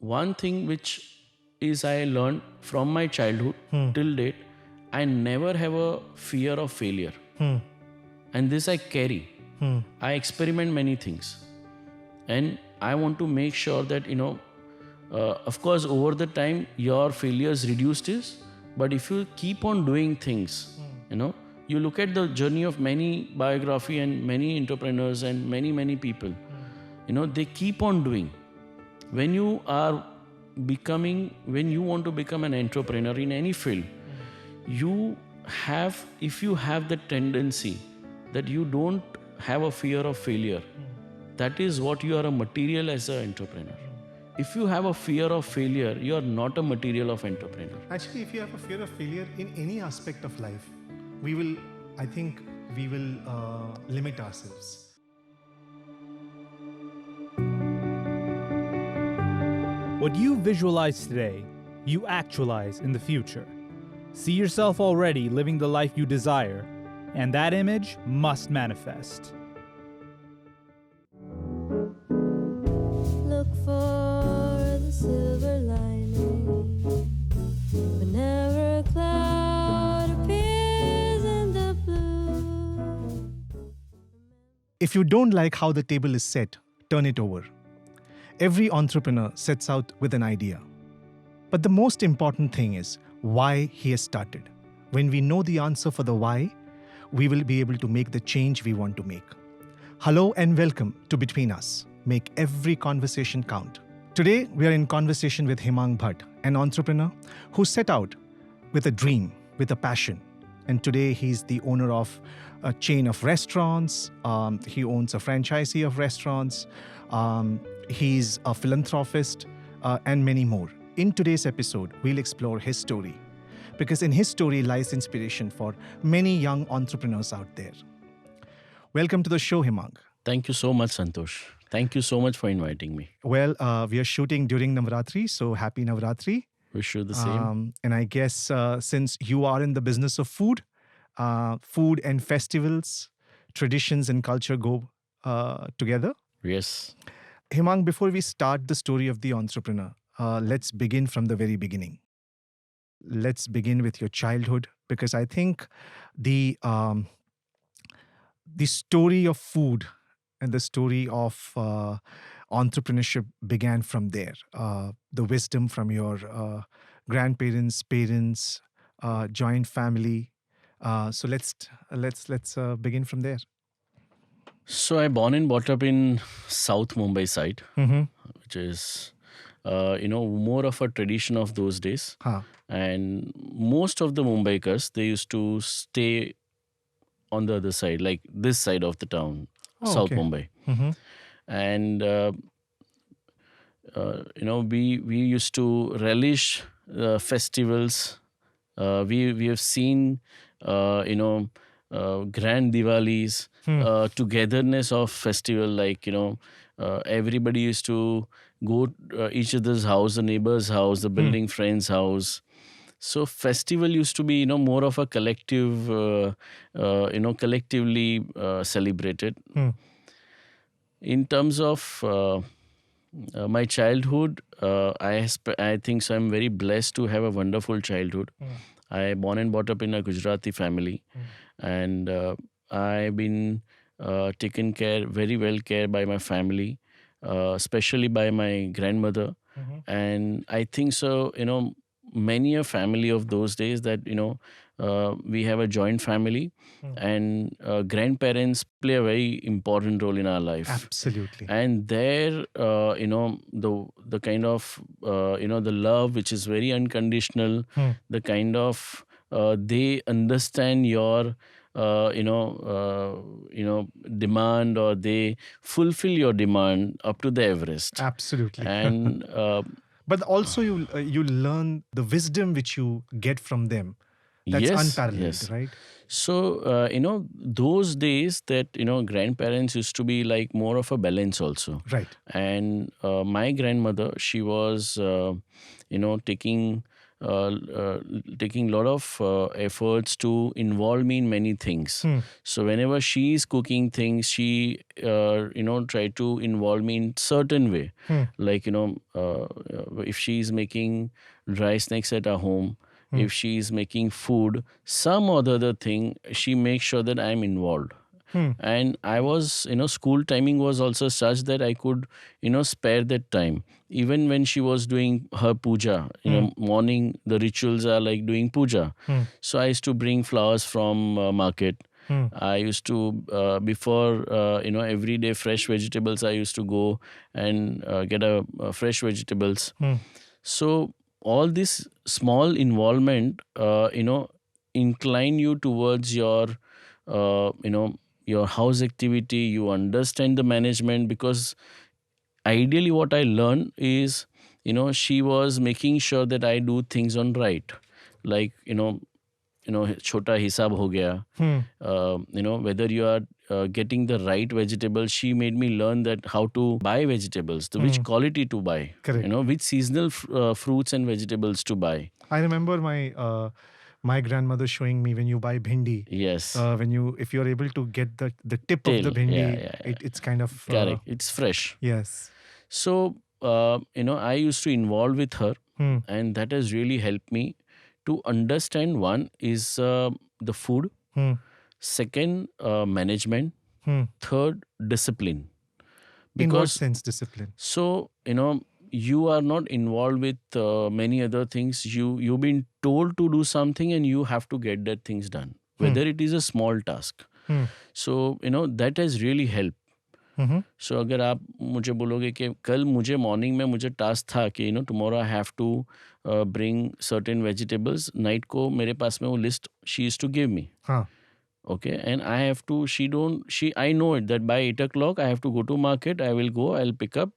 one thing which is I learned from my childhood till date, I never have a fear of failure. And this I carry. I experiment many things. And I want to make sure that, of course, over the time, your failures reduced is, but if you keep on doing things, you look at the journey of many biography and many entrepreneurs and many people, they keep on doing. When you want to become an entrepreneur in any field, if you have the tendency that you don't have a fear of failure, that is what you are a material as an entrepreneur. If you have a fear of failure, you are not a material of entrepreneur. Actually, if you have a fear of failure in any aspect of life, I think we will limit ourselves. What you visualize today, you actualize in the future. See yourself already living the life you desire, and that image must manifest. Look for the silver lining whenever a cloud appears in the blue. If you don't like how the table is set, turn it over. Every entrepreneur sets out with an idea. But the most important thing is why he has started. When we know the answer for the why, we will be able to make the change we want to make. Hello and welcome to Between Us. Make every conversation count. Today, we are in conversation with Hemang Bhatt, an entrepreneur who set out with a dream, with a passion. And today, he's the owner of a chain of restaurants. He owns a franchisee of restaurants. He's a philanthropist and many more. In today's episode, we'll explore his story because in his story lies inspiration for many young entrepreneurs out there. Welcome to the show, Hemang. Thank you so much, Santosh. Thank you so much for inviting me. Well, we are shooting during Navratri, so happy Navratri. Wish you the same. And I guess since you are in the business of food and festivals, traditions and culture go together. Yes. Hemang, before we start the story of the entrepreneur, let's begin from the very beginning. Let's begin with your childhood, because I think the story of food and the story of entrepreneurship began from there. The wisdom from your grandparents, parents, joint family. So let's begin from there. So I born and brought up in South Mumbai side, which is, more of a tradition of those days. And most of the Mumbaikars, they used to stay on the other side, like this side of the town, South Mumbai. And, we used to relish festivals. We have seen, grand Diwalis, togetherness of festival, like, everybody used to go each other's house, the neighbor's house, the building friend's house. So festival used to be, more of a collective, collectively celebrated. In terms of my childhood, I think so. I'm very blessed to have a wonderful childhood. I born and brought up in a Gujarati family, and I've been taken very well care by my family, especially by my grandmother. And I think so, many a family of those days that, we have a joint family, and grandparents play a very important role in our life. Absolutely. And there, the kind of, the love which is very unconditional, the kind of, they understand your, demand, or they fulfill your demand up to the Everest. Absolutely. And but also you learn the wisdom which you get from them. That's yes, unparalleled, yes. right? So, those days that, grandparents used to be like more of a balance also. Right. And my grandmother, she was, taking taking a lot of efforts to involve me in many things. So whenever she is cooking things, she try to involve me in certain way. Like if she is making dry snacks at her home, if she is making food, some or the other thing, she makes sure that I am involved. And I was, school timing was also such that I could, spare that time. Even when she was doing her puja, morning, the rituals are like doing puja. So I used to bring flowers from market. I used to, before, everyday fresh vegetables, I used to go and get fresh vegetables. So all this small involvement, incline you towards uh, you know, your house activity. You understand the management, because ideally what I learned is, she was making sure that I do things on right. Like, chota hisab ho gaya. Whether you are getting the right vegetables, she made me learn that how to buy vegetables, which quality to buy, Correct. which seasonal fruits and vegetables to buy. I remember my grandmother showing me when you buy bhindi, Yes. if you're able to get the tip of the Tail. bhindi, Yeah. it's kind of Correct. It's fresh. yes. So, I used to involve with her, and that has really helped me to understand. One is the food, second, management, third, discipline. In what Because sense discipline? so, you are not involved with many other things. You've been told to do something, and you have to get that things done, whether it is a small task. So that has really helped. सो अगर आप मुझे बोलोगे कि कल मुझे morning में मुझे task था कि tomorrow I have to bring certain vegetables, night को मेरे पास में वो list she is to give me. हाँ. Okay, and I have to, I know it that by 8 o'clock I have to go to market. I will go, I'll pick up.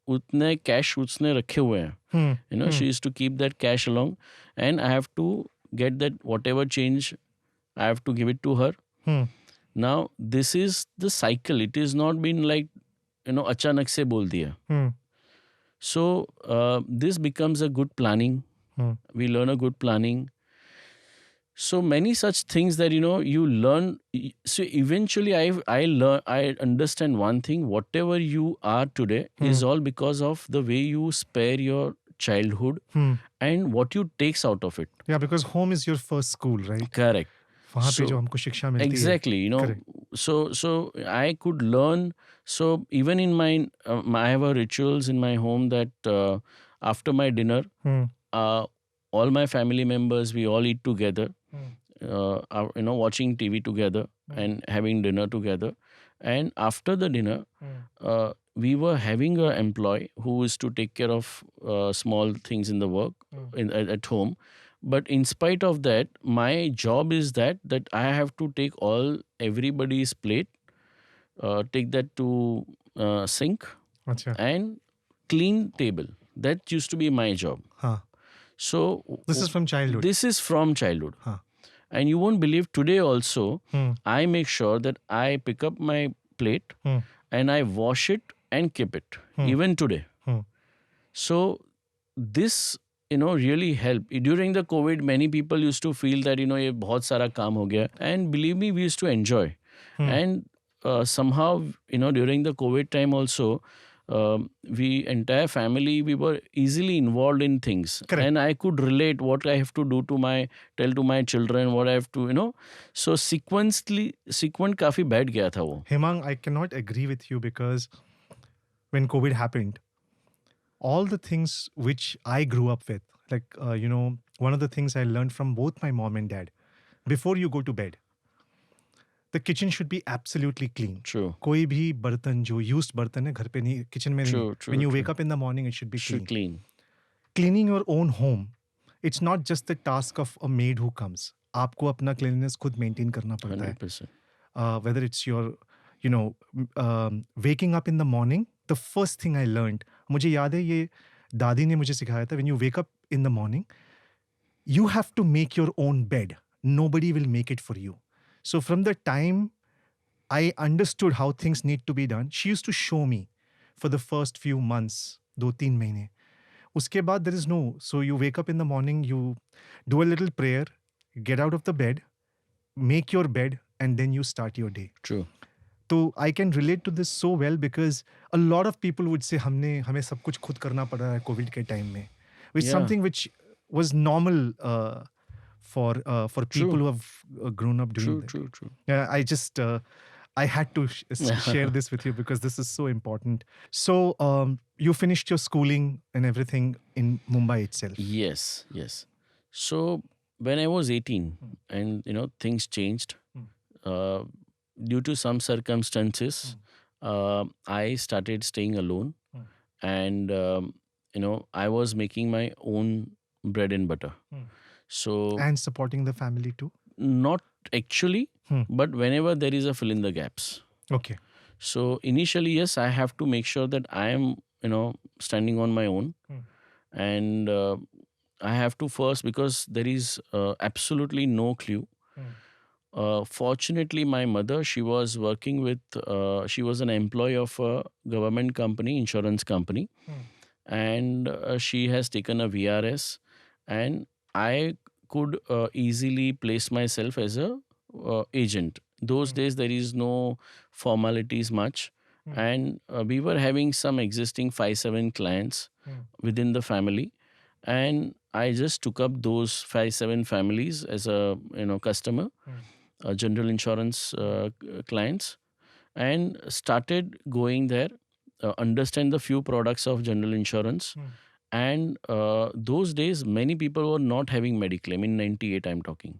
उतने cash उसने रखे हुए हैं. She used to keep that cash along, and I have to get that whatever change, I have to give it to her. Now this is the cycle. It is not been like अचानक से बोल दिया. So this becomes a good planning. We learn a good planning. So many such things that you learn. So eventually I understand one thing: whatever you are today is all because of the way you spare your childhood and what you takes out of it. Yeah, because home is your first school, right? Correct. वहाँ पे So- जो हमको शिक्षा मिलती है. Exactly, Correct. so I could learn. So even in my I have a rituals in my home that after my dinner, all my family members, we all eat together, watching TV together and having dinner together. And after the dinner, we were having an employee who is to take care of small things in the work at home. But in spite of that, my job is that I have to take everybody's plate, take that to sink अच्छा. and clean table. That used to be my job. हाँ. So This is from childhood. This is from childhood. Huh. And you won't believe, today also, I make sure that I pick up my plate and I wash it and keep it, even today. So this, really helped. During the COVID, many people used to feel that, ये बहुत सारा काम हो गया. And believe me, we used to enjoy. And somehow, during the COVID time also, we entire family, we were easily involved in things. Correct. And I could relate what I have to do tell to my children, what I have to, so sequence काफी बैठ गया था वो. Hemang, I cannot agree with you because when COVID happened, all the things which I grew up with, like, one of the things I learned from both my mom and dad, before you go to bed, the kitchen should be absolutely clean. True. कोई भी बर्तन जो used बर्तन है घर पे नहीं, kitchen में नहीं. True, When you true. wake up in the morning, it should be clean. Should clean. Cleaning your own home, it's not just the task of a maid who comes. आपको अपना cleanliness खुद maintain करना पड़ता है. 100%. Whether it's your, waking up in the morning, the first thing I learned, मुझे याद है ये दादी ने मुझे सिखाया था, when you wake up in the morning, you have to make your own bed. Nobody will make it for you. So from the time I understood how things need to be done, she used to show me for the first few months, 2-3 महीने. Uske baad, there is no. So you wake up in the morning, you do a little prayer, get out of the bed, make your bed, and then you start your day. True. So I can relate to this so well because a lot of people would say हमें सब कुछ खुद करना पड़ रहा है Covid के time में, which Yeah. something which was normal for True. people who have grown up doing True, that. true, true. Yeah, I had to share this with you because this is so important. So you finished your schooling and everything in Mumbai itself. Yes, yes. So when I was 18 and things changed, uh, due to some circumstances, I started staying alone, and I was making my own bread and butter. So And supporting the family too. not actually, Hmm. but whenever there is a fill in the gaps. Okay. So initially, yes, I have to make sure that I am standing on my own, and I have to first, because there is absolutely no clue. Fortunately, my mother, she was working with, she was an employee of a government company, insurance company, and she has taken a VRS, and I could easily place myself as a agent. Those days, there is no formalities much, and we were having some existing 5-7 clients within the family, and I just took up those 5-7 families as a customer, general insurance clients, and started going there, understand the few products of general insurance. And those days many people were not having mediclaim. In 98 I'm talking.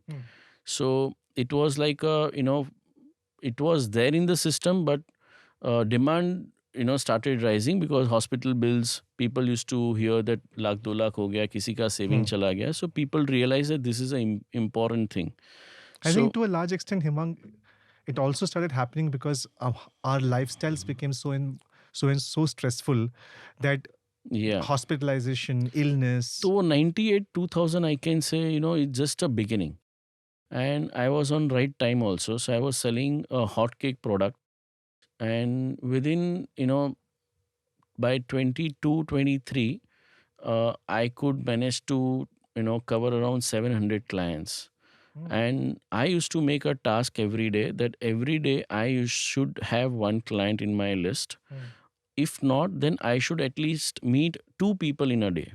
So it was like it was there in the system, but demand started rising, because hospital bills, people used to hear that lakh 2 lakh ho gaya, kisi ka saving chala gaya. So people realized that this is an important thing. I So think to a large extent, Hemang, it also started happening because our lifestyles became so stressful that yeah. hospitalization, illness. So 98 2000, I can say, it's just a beginning. And I was on right time also. So I was selling a hot cake product. And within, by 22 23, I could manage to, cover around 700 clients. And I used to make a task every day, that every day should have one client in my list. If not, then I should at least meet 2 people in a day.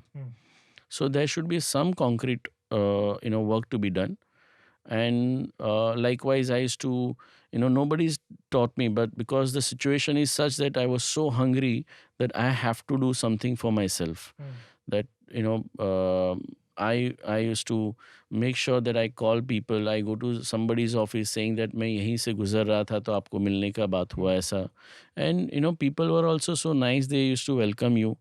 So there should be some concrete work to be done. And likewise, I used to, nobody's taught me, but because the situation is such that I was so hungry that I have to do something for myself, that I used to make sure that I call people. I go to somebody's office saying that मैं यहीं से गुजर रहा था तो आपको मिलने का बात हुआ ऐसा. And people were also so nice. They used to welcome you.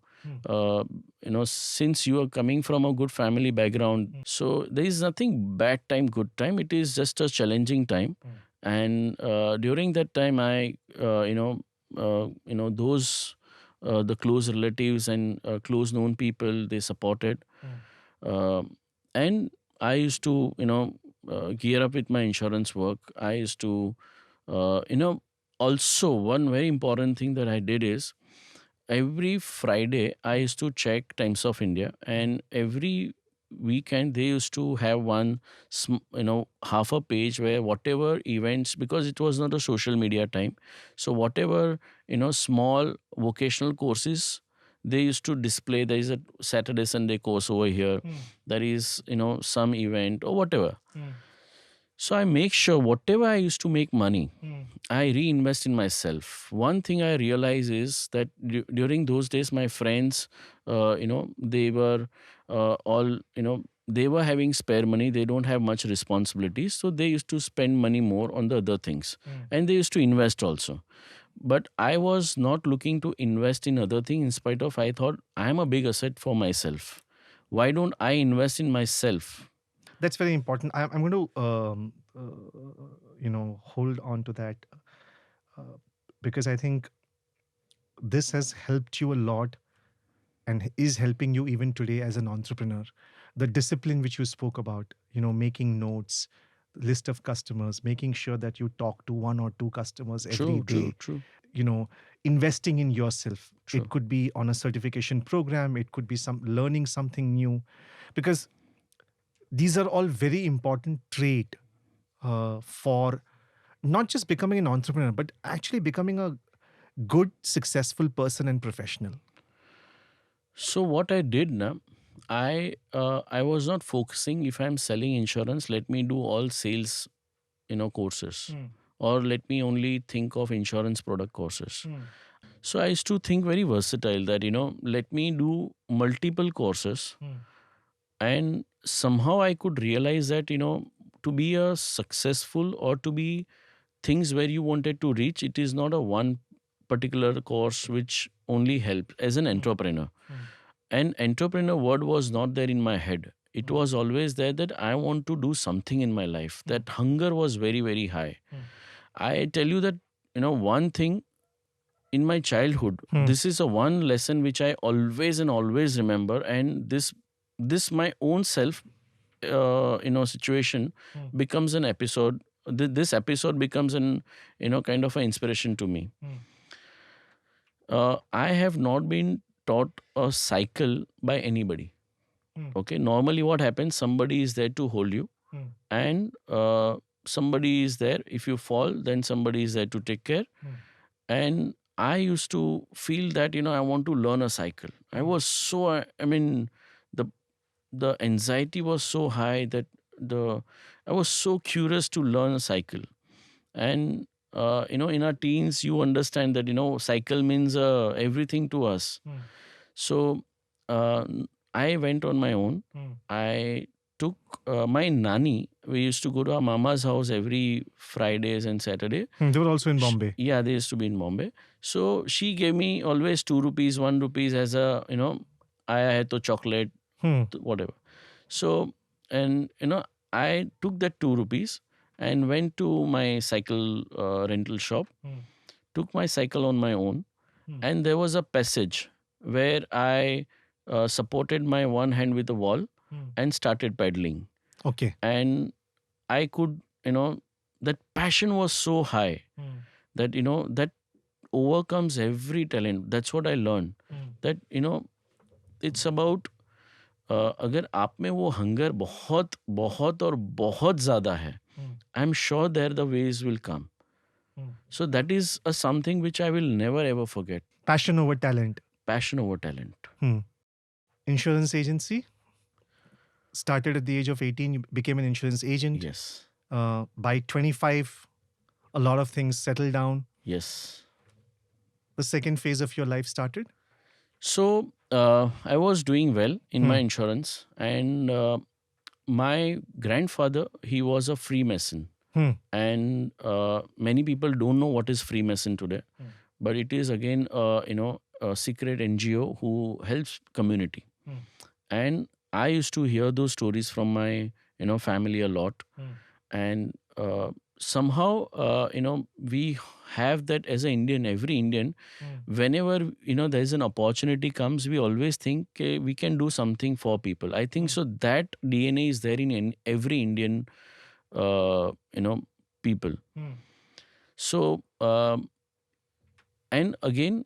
Since you are coming from a good family background, so there is nothing bad time, good time. It is just a challenging time. And during that time, I those the close relatives and close known people, they supported. And I used to gear up with my insurance work. I used to also, one very important thing that I did is, every Friday I used to check Times of India, and every weekend they used to have one half a page where whatever events, because it was not a social media time, so whatever small vocational courses they used to display. There is a Saturday Sunday course over here, there is some event or whatever. So I make sure whatever I used to make money, I reinvest in myself. One thing I realize is that during those days, my friends, they were all, they were having spare money. They don't have much responsibilities. So they used to spend money more on the other things. And they used to invest also. But I was not looking to invest in other things. In spite of, I thought I am a big asset for myself. Why don't I invest in myself? That's very important. I'm going to, hold on to that because I think this has helped you a lot and is helping you even today as an entrepreneur. The discipline which you spoke about, making notes, list of customers, making sure that you talk to one or two customers every day, True. investing in yourself. True. It could be on a certification program, it could be some learning something new, because these are all very important trait for not just becoming an entrepreneur, but actually becoming a good, successful person and professional. So what I did now, I was not focusing if I'm selling insurance, let me do all sales, courses, or let me only think of insurance product courses. So I used to think very versatile that let me do multiple courses, and somehow I could realize that to be a successful or to be things where you wanted to reach, it is not a one particular course which only helps as an entrepreneur. An entrepreneur word was not there in my head. It was always there that I want to do something in my life. That hunger was very, very high. I tell you that, one thing in my childhood, this is a one lesson which I always and always remember. And this my own self, situation becomes an episode. This episode becomes an, kind of an inspiration to me. I have not been taught a cycle by anybody. Okay, normally what happens, somebody is there to hold you, and somebody is there, if you fall, then somebody is there to take care. And I used to feel that I want to learn a cycle. I was so, the the anxiety was so high that the I was so curious to learn a cycle. And in our teens, you understand that cycle means everything to us. So uh, I went on my own. I took my nani. We used to go to our mama's house every Fridays and Saturday. They were also in Bombay. Yeah, they used to be in Bombay. So she gave me always 2 rupees, 1 rupees as a, I had to chocolate, whatever. So, and, I took that 2 rupees and went to my cycle rental shop, took my cycle on my own. And there was a passage where I supported my one hand with the wall and started pedaling. Okay. And I could, that passion was so high that, that overcomes every talent. That's what I learned. That, it's about अगर आप में वो hunger बहुत बहुत और बहुत ज़्यादा है, I am sure there the veg will come. So that is a something which I will never ever forget. Passion over talent. Passion over talent. Insurance agency. Started at the age of 18, you became an insurance agent. Yes. By 25, a lot of things settled down. Yes. The second phase of your life started. So I was doing well in my insurance, and my grandfather, he was a Freemason. And many people don't know what is Freemason today, but it is again, a secret NGO who helps community. And I used to hear those stories from my, family a lot. And somehow, we have that as an Indian, every Indian, whenever, there is an opportunity comes, we always think we can do something for people. I think so that DNA is there in every Indian, people. So, and again,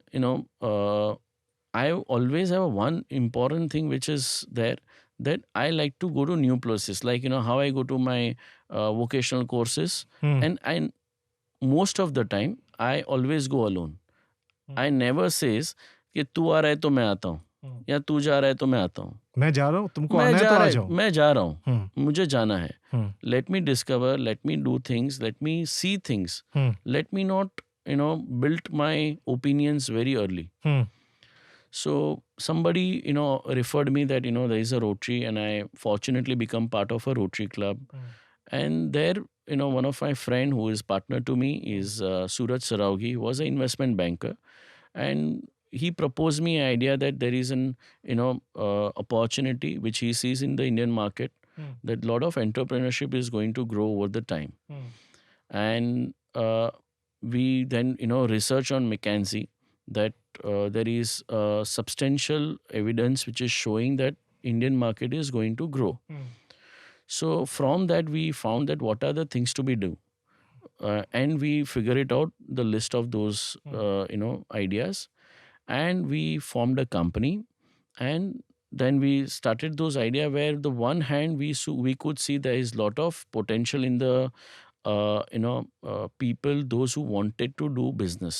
I always have one important thing which is there, that I like to go to new places. Like, how I go to my vocational courses, and most of the time, I always go alone. I never says कि तू आ रहा है तो मैं आता हूँ, या तू जा रहा है तो मैं आता हूँ. मैं जा रहा हूँ, तुमको आना है तो आ जाओ. मैं जा रहा हूँ, मुझे जाना है. Let me discover, let me do things, let me see things. Let me not, build my opinions very early. So somebody, referred me that, there is a Rotary, and I fortunately become part of a Rotary club. And there, one of my friend who is partner to me is Suraj Saraugi, who was an investment banker. And he proposed me an idea that there is an, opportunity which he sees in the Indian market, that lot of entrepreneurship is going to grow over the time. And we then, research on McKinsey that there is substantial evidence which is showing that Indian market is going to grow. So from that we found that what are the things to be do, and we figure it out the list of those ideas, and we formed a company. And then we started those idea where the one hand we could see there is lot of potential in the people those who wanted to do business.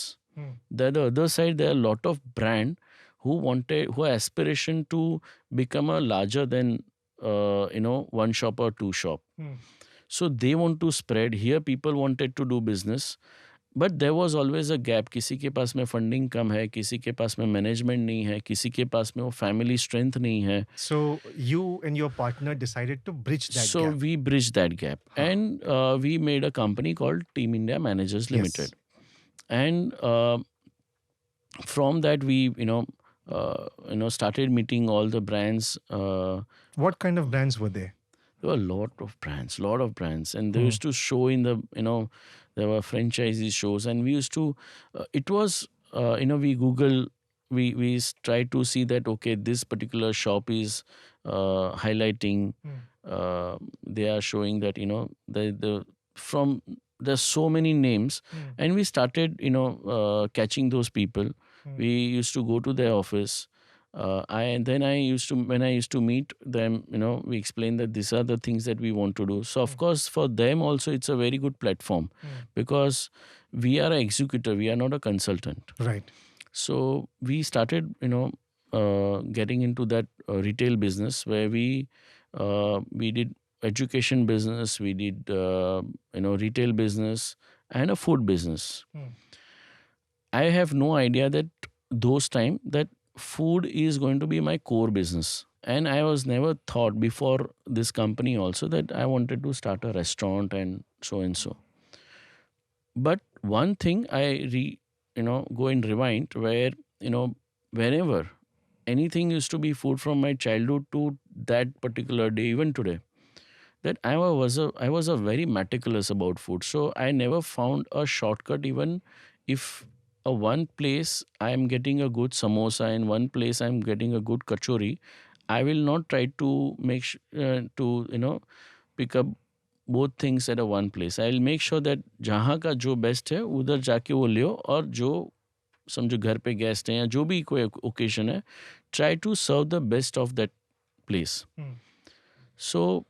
The other side there are a lot of brand who aspiration to become a larger than one shop or two shop. So they want to spread here, people wanted to do business, but there was always a gap. किसी के पास में funding कम है, किसी के पास में management नहीं है, किसी के पास में वो फैमिली स्ट्रेंथ नहीं है. So you and your partner decided to bridge that So gap. we bridged that gap, and we made a company called Team India Managers Yes. Limited. And from that we started meeting all the brands. What kind of brands were there? There were a lot of brands, and they used to show in the there were franchisee shows, and we used to it was we Google, we tried to see that okay, this particular shop is highlighting, they are showing that the from there's so many names, and we started catching those people. We used to go to their office. When I used to meet them, we explained that these are the things that we want to do. So of course for them also it's a very good platform, because we are an executor, we are not a consultant. Right. So we started getting into that retail business, where we did education business, we did retail business and a food business. I have no idea that those time that food is going to be my core business. And I was never thought before this company also that I wanted to start a restaurant and so and so. But one thing I go and rewind, where whenever anything used to be food from my childhood to that particular day, even today, that I was a very meticulous about food. So I never found a shortcut, even if one place I am getting a good samosa, in one place I am getting a good kachori, I will not try to make to pick up both things at a one place. I will make sure that जहाँ का जो best है उधर जाके वो लियो, और जो समझो घर पे गेस्ट हैं या जो भी कोई ओकेशन है, try to serve the best of that place. So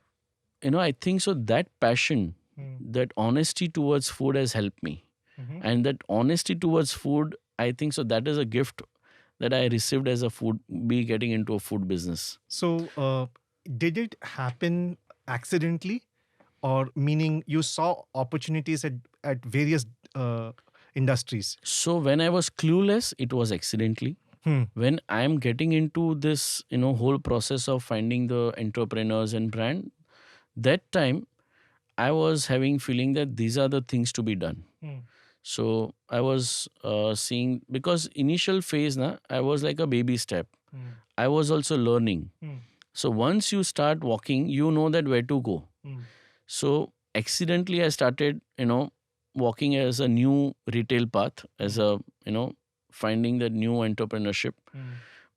I think so that passion, that honesty towards food has helped me. And that honesty towards food, I think so that is a gift that I received as a food, be getting into a food business. So did it happen accidentally, or meaning you saw opportunities at various industries? So when I was clueless, it was accidentally. When I am getting into this whole process of finding the entrepreneurs and brand, that time I was having feeling that these are the things to be done. So I was seeing, because initial phase I was like a baby step. I was also learning. So once you start walking, you know that where to go. So accidentally I started walking as a new retail path, as a finding that new entrepreneurship.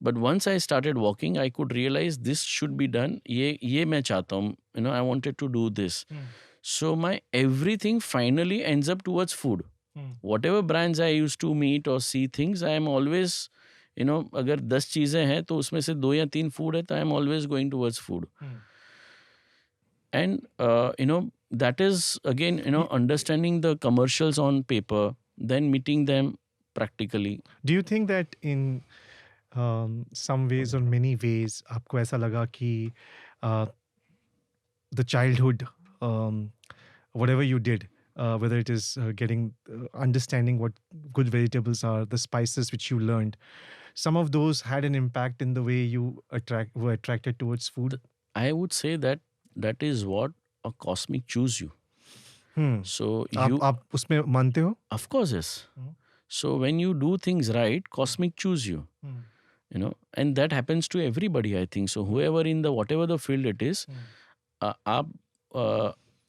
But once I started walking, I could realize this should be done. Ye main chahta hu, I wanted to do this. So my everything finally ends up towards food. Whatever brands I used to meet or see things, I am always, अगर 10 चीज़ें हैं तो उसमें से 2 या 3 food है, तो I am always going towards food. And that is again understanding the commercials on paper, then meeting them practically. Do you think that in some ways or many ways आपको ऐसा लगा कि the childhood, whatever you did, whether it is getting understanding what good vegetables are, the spices which you learned, some of those had an impact in the way you were attracted towards food? I would say that is what a cosmic choose you. So आप उसमें मानते हो? Of course, yes. So when you do things right, cosmic choose you. And that happens to everybody, I think. So whoever in the whatever the field it is,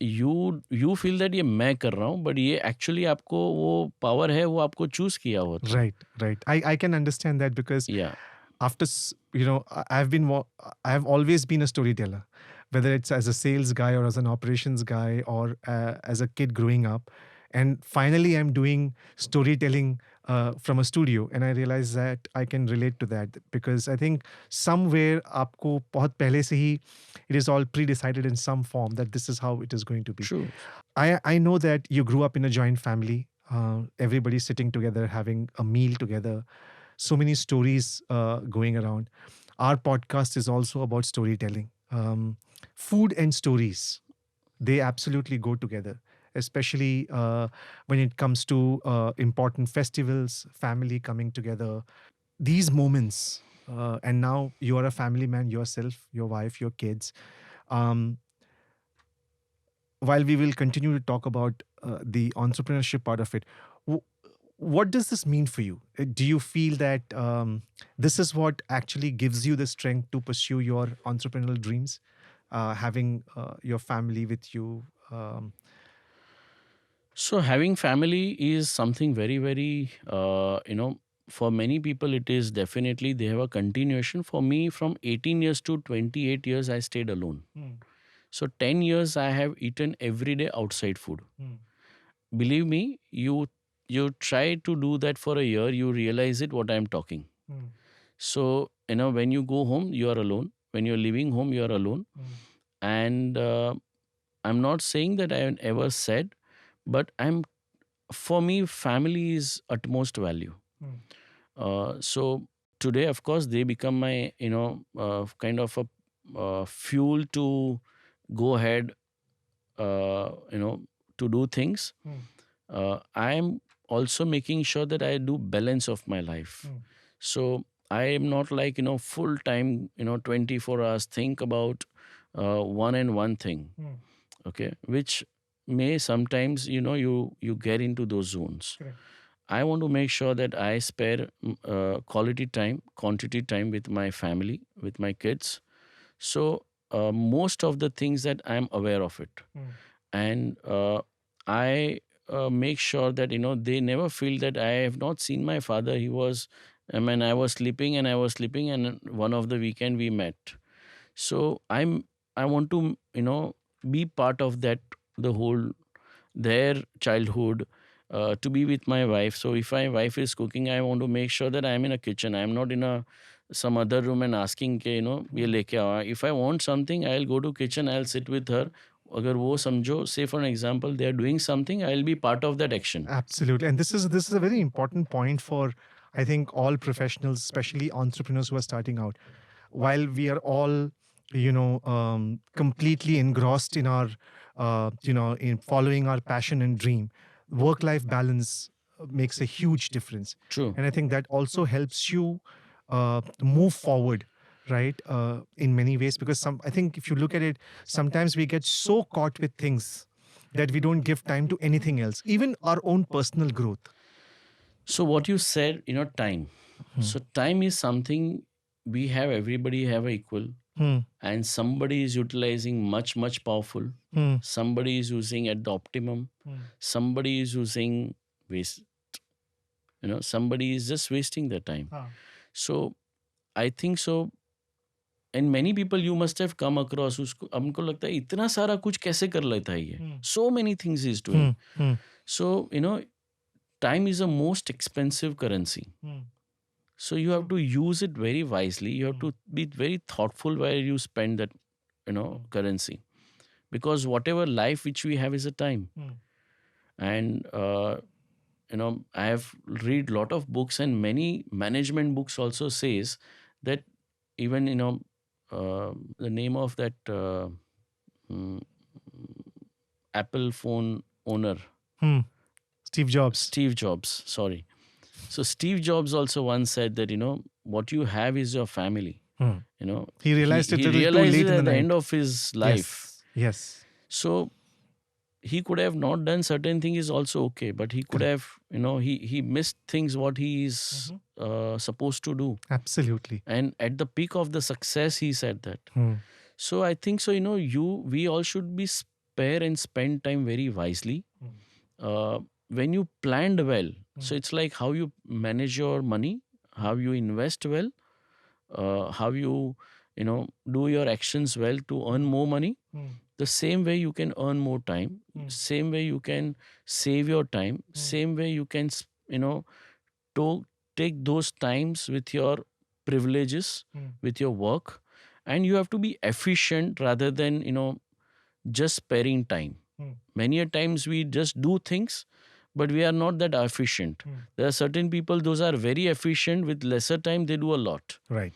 you feel that ये मैं कर रहा हूँ, but ये actually आपको वो power है, वो आपको choose किया होता है. Right. I can understand that, because Yeah. after I have always been a storyteller. whether it's as a sales guy or as an operations guy or as a kid growing up. And finally, I'm doing storytelling from a studio, and I realize that I can relate to that because I think somewhere आपको बहुत पहले से ही it is all pre-decided in some form that this is how it is going to be. True. I know that you grew up in a joint family. Everybody sitting together, having a meal together. So many stories going around. Our podcast is also about storytelling. Food and stories, they absolutely go together, especially when it comes to important festivals, family coming together. These moments, and now you are a family man yourself, your wife, your kids. Um, while we will continue to talk about the entrepreneurship part of it, what does this mean for you? Do you feel that this is what actually gives you the strength to pursue your entrepreneurial dreams? Having your family with you. So having family is something very, very, for many people, it is definitely they have a continuation. For me, from 18 years to 28 years, I stayed alone. So 10 years, I have eaten every day outside food. Believe me, you try to do that for a year, you realize it what I'm talking. So, when you go home, you are alone. When you're leaving home, you are alone. And I'm not saying that I have ever said, but for me, family is utmost value. So today, of course, they become my, kind of a fuel to go ahead, to do things. I am also making sure that I do balance of my life. So I am not like, full time, 24 hours think about one and one thing. Okay. Which may sometimes, you get into those zones. Correct. I want to make sure that I spare quality time, quantity time with my family, with my kids. So most of the things that I'm aware of it. And I make sure that, they never feel that I have not seen my father. He was, I was sleeping and one of the weekend we met. So I want to, be part of that, the whole, their childhood, to be with my wife. So if my wife is cooking, I want to make sure that I'm in a kitchen. I'm not in some other room and asking, ye leke aa. If I want something, I'll go to kitchen, I'll sit with her. Agar wo samjho, say for an example, they are doing something, I'll be part of that action. Absolutely, and this is a very important point for, I think, all professionals, especially entrepreneurs who are starting out. While we are all, completely engrossed in our, in following our passion and dream, work-life balance makes a huge difference. True. And I think that also helps you move forward, right? In many ways, because I think if you look at it, sometimes we get so caught with things that we don't give time to anything else, even our own personal growth. So what you said, time. So time is something everybody have equal. And somebody is utilizing much, much powerful. Somebody is using at the optimum. Somebody is using waste. Somebody is just wasting their time. So I think so. And many people you must have come across, हमको लगता है इतना सारा कुछ कैसे कर लेता है ये. So many things he's doing. So, time is the most expensive currency. So you have to use it very wisely. You have to be very thoughtful where you spend that, currency. Because whatever life which we have is a time. And, I have read lot of books, and many management books also says that even, the name of that Apple phone owner. Steve Jobs, sorry. So Steve Jobs also once said that, what you have is your family. He realized it he a little too realized late it in at the the night. end of his life. Yes. So he could have not done certain things is also okay, but he could have, he missed things what he is supposed to do. Absolutely. And at the peak of the success, he said that. So I think so, we all should be spare and spend time very wisely. When you planned well, so it's like how you manage your money, how you invest well, how you, do your actions well to earn more money, Hmm. the same way you can earn more time, same way you can save your time, same way you can to take those times with your privileges, with your work, and you have to be efficient rather than just sparing time. Many a times we just do things, but we are not that efficient. There are certain people, those are very efficient, with lesser time they do a lot. Right.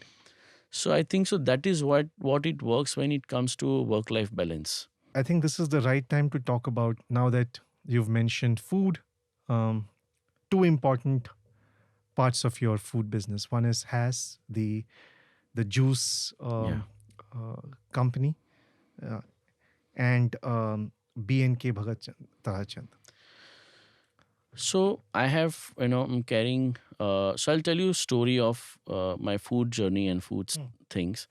So I think so that is what it works when it comes to work life balance. I think this is the right time to talk about, now that you've mentioned food, um, two important parts of your food business. One is has the juice Yeah. company, uh, and BNK Bhagat Tarachand. So I have, I'm carrying. So I'll tell you a story of my food journey and things.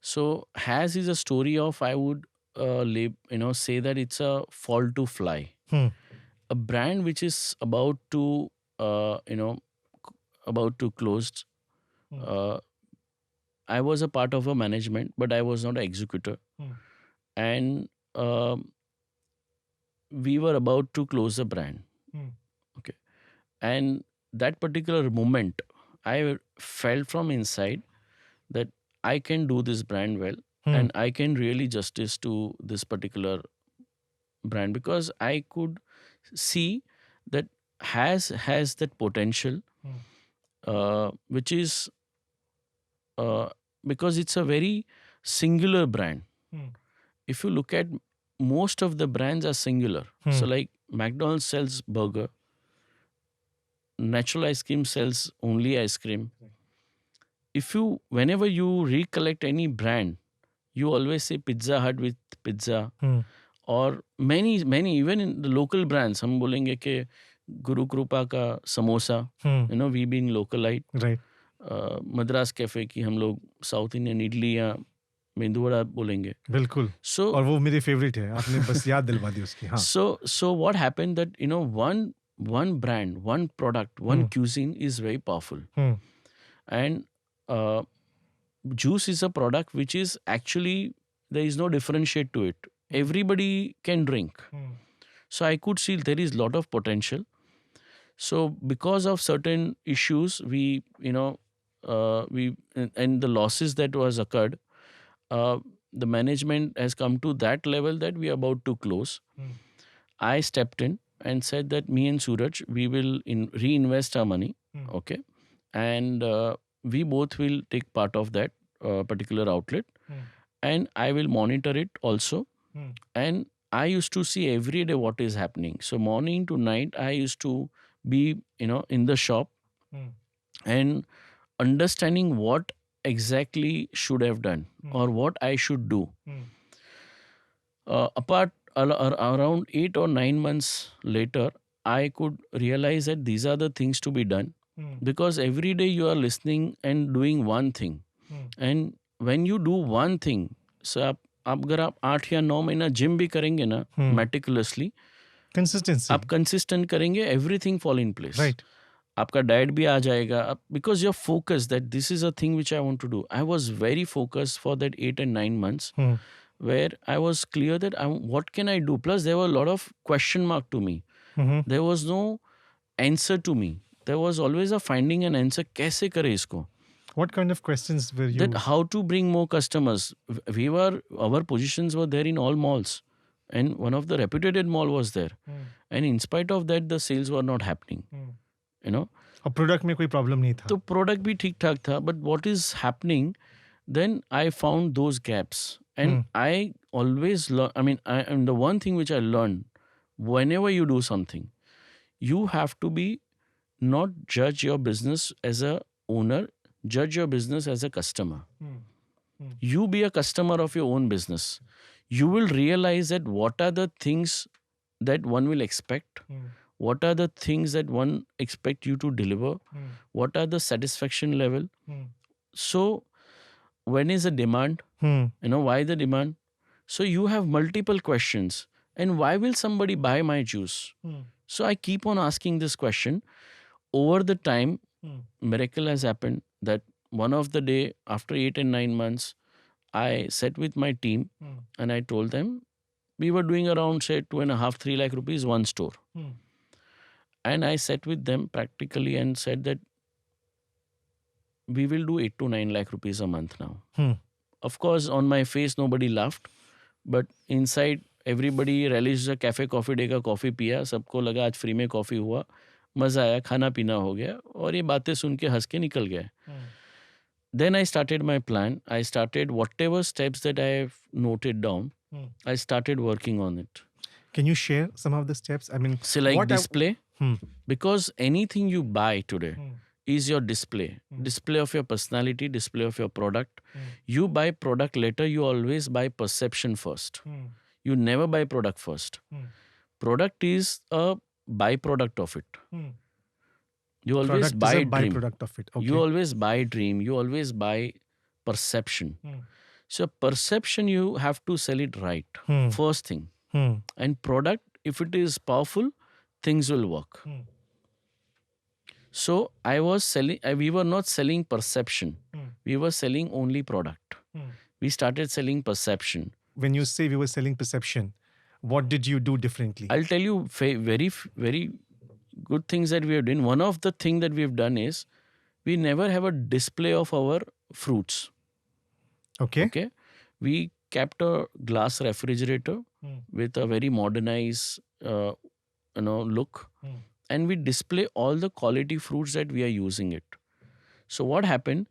So Has is a story of, I would say that it's a fall to fly, Hmm. a brand which is about to about to close. Uh, I was a part of a management, but I was not an executor, and um, we were about to close the brand. Okay, and that particular moment, I felt from inside that I can do this brand well, and I can really justice to this particular brand, because I could see that has that potential, which is uh, because it's a very singular brand. If you look at, most of the brands are singular. So like McDonald's sells burger, natural ice cream sells only ice cream. If you Whenever you recollect any brand, you always say Pizza Hut with pizza, और many even in the local brands हम बोलेंगे कि गुरु कृपा का samosa, we being localite, Right. Madras cafe की हम लोग south Indian idli या मेंदू वड़ा बोलेंगे. बिल्कुल. So और वो मेरी फेवरेट है, आपने बस याद दिलवा दी उसकी. हाँ. so what happened that one brand, one product, one cuisine is very powerful, and uh, juice is a product which is actually, there is no differentiate to it. Everybody can drink. So I could see there is lot of potential. So because of certain issues, we and the losses that was occurred, the management has come to that level that we are about to close. I stepped in and said that me and Suraj, we will reinvest our money, okay, and we both will take part of that particular outlet, and I will monitor it also. And I used to see every day what is happening. So morning to night, I used to be in the shop and understanding what exactly should have done or what I should do. Around 8 or 9 months later, I could realize that these are the things to be done, because every day you are listening and doing one thing. And when you do one thing, so आप अगर आप 8 या 9 महीना gym भी करेंगे ना meticulously, Consistency. आप consistent करेंगे, everything fall in place. Right. आपका डाइट भी आ जाएगा, because your focus that this is a thing which I want to do. I was very focused for that 8 and 9 months, where I was clear that what can I do. Plus there were a lot of question mark to me. There was no answer to me. There was always a finding an answer. कैसे करे इसको? What kind of questions were you? That how to bring more customers. Our positions were there in all malls, and one of the reputed mall was there, and in spite of that the sales were not happening. और product में कोई problem नहीं था. तो product भी ठीक ठाक था, but what is happening, then I found those gaps, and I always learn. I mean, and the one thing which I learned, whenever you do something, you have to be, not judge your business as a owner, judge your business as a customer. You be a customer of your own business. You will realize that what are the things that one will expect, what are the things that one expect you to deliver, what are the satisfaction level. So when is the demand, why the demand? So you have multiple questions, and why will somebody buy my juice? So I keep on asking this question. Over the time, miracle has happened that one of the day, after 8 and 9 months, I sat with my team and I told them we were doing around say 2.5, 3 lakh rupees one store. And I sat with them practically and said that we will do 8 to 9 lakh rupees a month now. Of course, on my face, nobody laughed. But inside, everybody relished the cafe coffee day का coffee पिया. सबको लगा आज free में coffee हुआ. मज़ा आया, खाना पीना हो गया. और ये बातें सुन के हंस के निकल गए. Then I started my plan. I started whatever steps that I have noted down. I started working on it. Can you share some of the steps? I mean, So like what I- display, because anything you buy today is your display. Display of your personality, display of your product. You buy product later, you always buy perception first. You never buy product first. Product is a byproduct of it. You always product buy is a dream. byproduct of it. Okay. You always buy dream. You always buy perception. So perception, you have to sell it right. First thing. And product, if it is powerful, things will work. So I was selling, we were not selling perception. We were selling only product. We started selling perception. When you say we were selling perception, what did you do differently? I'll tell you very good things that we have done. One of the thing that we have done is we never have a display of our fruits. Okay. We kept a glass refrigerator with a very modernized look, and we display all the quality fruits that we are using it. So what happened,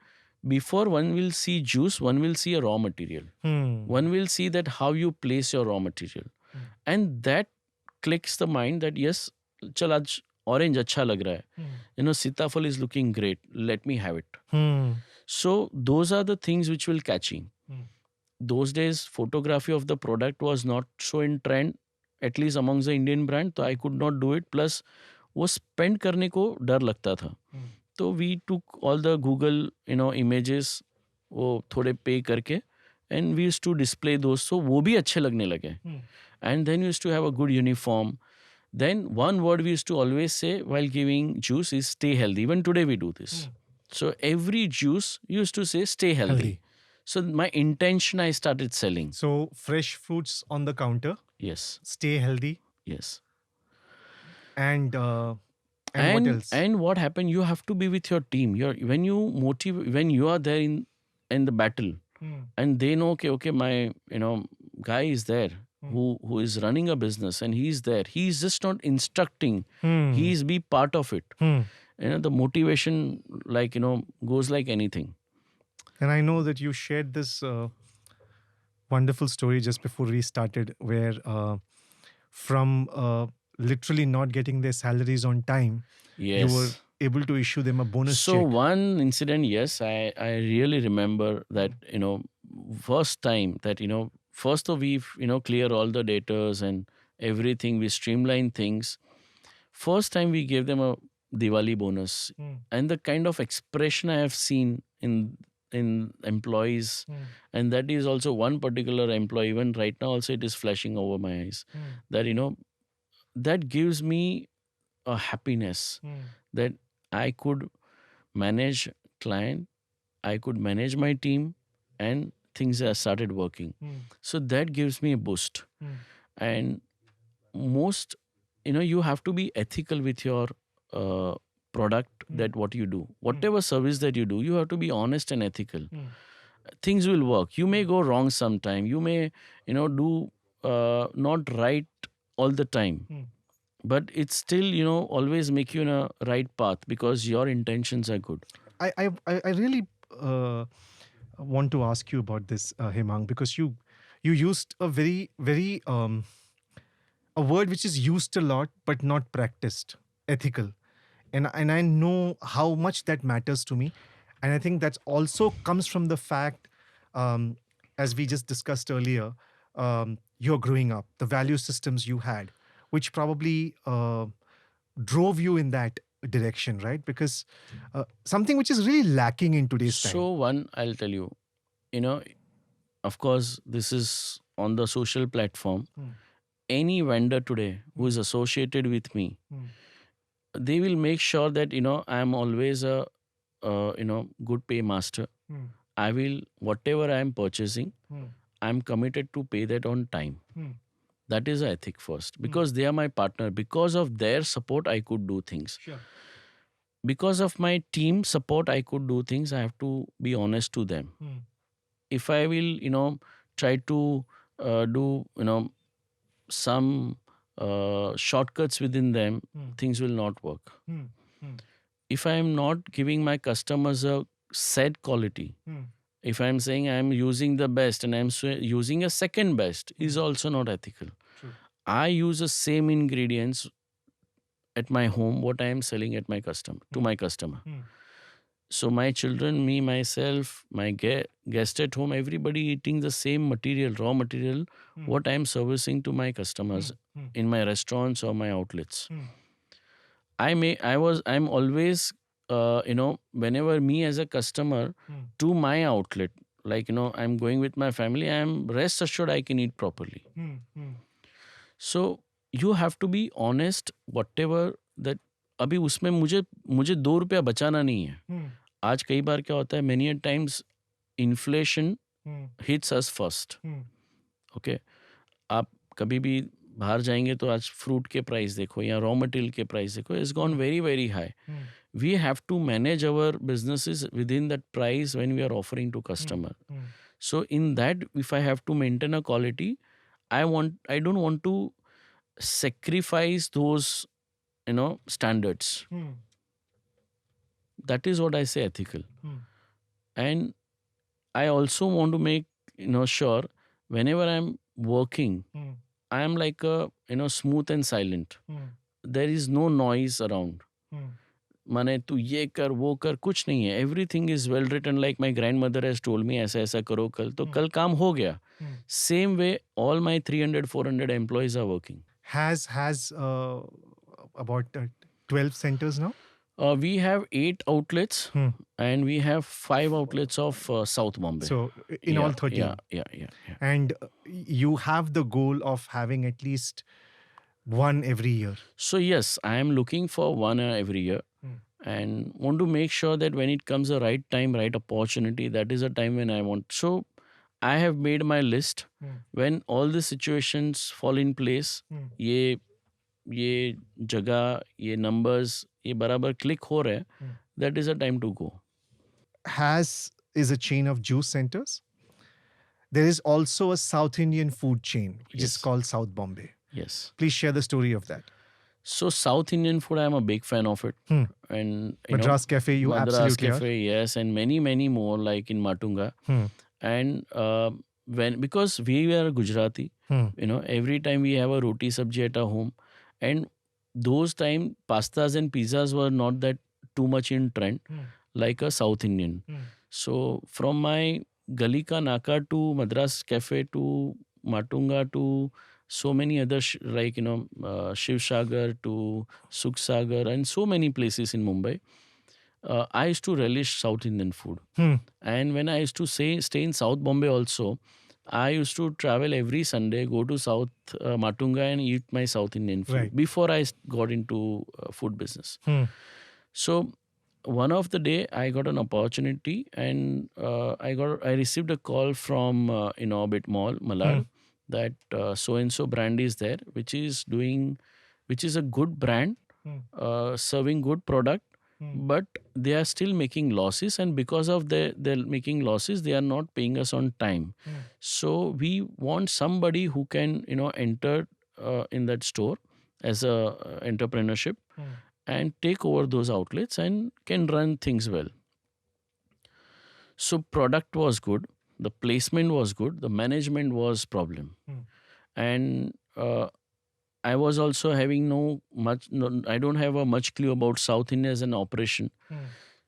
before one will see juice, one will see a raw material. One will see that how you place your raw material, and that clicks the mind that yes, chal aaj orange acha lag raha hai. Sitafal is looking great, let me have it. So those are the things which will catching. Those days photography of the product was not so in trend, at least amongst the Indian brand, so I could not do it. Plus वो spend करने को डर लगता था. तो we took all the Google images, वो थोड़े pay करके, and we used to display those, so वो भी अच्छे लगने लगे. And then we used to have a good uniform. Then one word we used to always say while giving juice is stay healthy. Even today we do this. So every juice used to say stay healthy. So my intention, I started selling. So fresh fruits on the counter, Yes. stay healthy, Yes. and what else? And what happened? You have to be with your team. When you are there in the battle, and they know okay, my guy is there who is running a business, and he's there. He's just not instructing. He's be part of it. The motivation goes like anything. And I know that you shared this wonderful story just before we started, where from literally not getting their salaries on time, Yes. you were able to issue them a bonus So check. one incident, yes, I really remember that, first time that, first of we, clear all the datas and everything, we streamline things. First time we gave them a Diwali bonus, and the kind of expression I have seen in employees, and that is also one particular employee, even right now also it is flashing over my eyes, that, that gives me a happiness that I could manage client, I could manage my team, and things have started working. So that gives me a boost. And most, you have to be ethical with your product, that what you do. Whatever service that you do, you have to be honest and ethical. Things will work. You may go wrong sometime. You may, do not right all the time. But it's still, always make you in a right path because your intentions are good. I really want to ask you about this, Hemang, because you used a very a word which is used a lot but not practiced, ethical, and I know how much that matters to me, and I think that also comes from the fact, as we just discussed earlier, you're growing up, the value systems you had, which probably drove you in that direction, right? Because something which is really lacking in today's time. So one, I'll tell you, of course, this is on the social platform. Any vendor today who is associated with me, they will make sure that, I am always a, good pay master. I will, whatever I am purchasing, Hmm. I'm committed to pay that on time. Hmm. That is ethic first, because they are my partner. Because of their support, I could do things. Sure. Because of my team support, I could do things. I have to be honest to them. Hmm. If I will, try to do, some shortcuts within them, Hmm. things will not work. Hmm. Hmm. If I am not giving my customers a said quality, Hmm. if I'm saying I'm using the best and I'm using a second best, is also not ethical. True. I use the same ingredients at my home what I am selling at my customer to my customer. Hmm. So my children, me, myself, my guest at home, everybody eating the same material, raw material, what I am servicing to my customers Hmm. in my restaurants or my outlets. Hmm. I'm always, whenever me as a customer Hmm. to my outlet, like, I'm going with my family, I'm rest assured I can eat properly. Hmm. Hmm. So you have to be honest, whatever that. अभी उसमें मुझे मुझे 2 रुपया बचाना नहीं है. Hmm. आज कई बार क्या होता है, many a times inflation Hmm. hits us first. Hmm. Okay, आप कभी भी बाहर जाएंगे तो आज फ्रूट के प्राइस देखो या रॉ मटेरियल के प्राइस देखो, is gone very very high. Hmm. We have to manage our businesses within that price when we are offering to customer. Hmm. So in that, if I have to maintain a quality, I don't want to sacrifice those, standards. Hmm. That is what I say ethical. Hmm. And I also want to make, sure whenever I'm working, Hmm. I am like a, smooth and silent. Hmm. There is no noise around. Hmm. माने तू ये कर वो कर, कुछ नहीं है. Everything is well written, like my grand mother has told me ऐसा ऐसा करो कल, तो कल काम हो गया. Hmm. Same way all my 300-400 employees are working. Has about 12 centers now? We have 8 outlets Hmm. and we have 5 outlets of South Bombay. So in all 13. Yeah. And you have the goal of having at least one every year. So yes, I am looking for one every year. Hmm. And want to make sure that when it comes the right time, right opportunity, that is a time when I want. So I have made my list. Hmm. When all the situations fall in place, Hmm. ये जगह, ये numbers, ये बराबर click हो रहे हैं, Hmm. that is a time to go. Has is a chain of juice centers. There is also a South Indian food chain which is Yes. called South Bombay. Yes. Please share the story of that. So South Indian food, I am a big fan of it. Hmm. And Madras Cafe, you Madras absolutely Cafe, yes, and many more like in Matunga. Hmm. And because we are Gujarati, Hmm. every time we have a roti sabji at our home, and those time pastas and pizzas were not that too much in trend, Hmm. like a South Indian. Hmm. So from my Gali Ka Naka to Madras Cafe to Matunga to so many other like Shiv Sagar to Sukh Sagar and so many places in Mumbai, I used to relish South Indian food. Hmm. And when I used to stay in South Bombay also, I used to travel every Sunday, go to South Matunga and eat my South Indian food Right. before I got into food business. Hmm. So one of the day I got an opportunity and I received a call from Orbit Mall, Malad, that so and so brand is there, which is a good brand, serving good product, but they are still making losses, and because of they're making losses, they are not paying us on time. So we want somebody who can enter in that store as a entrepreneurship and take over those outlets and can run things well. So product was good, the placement was good, the management was problem. And I was also having I don't have a much clue about South India as an operation.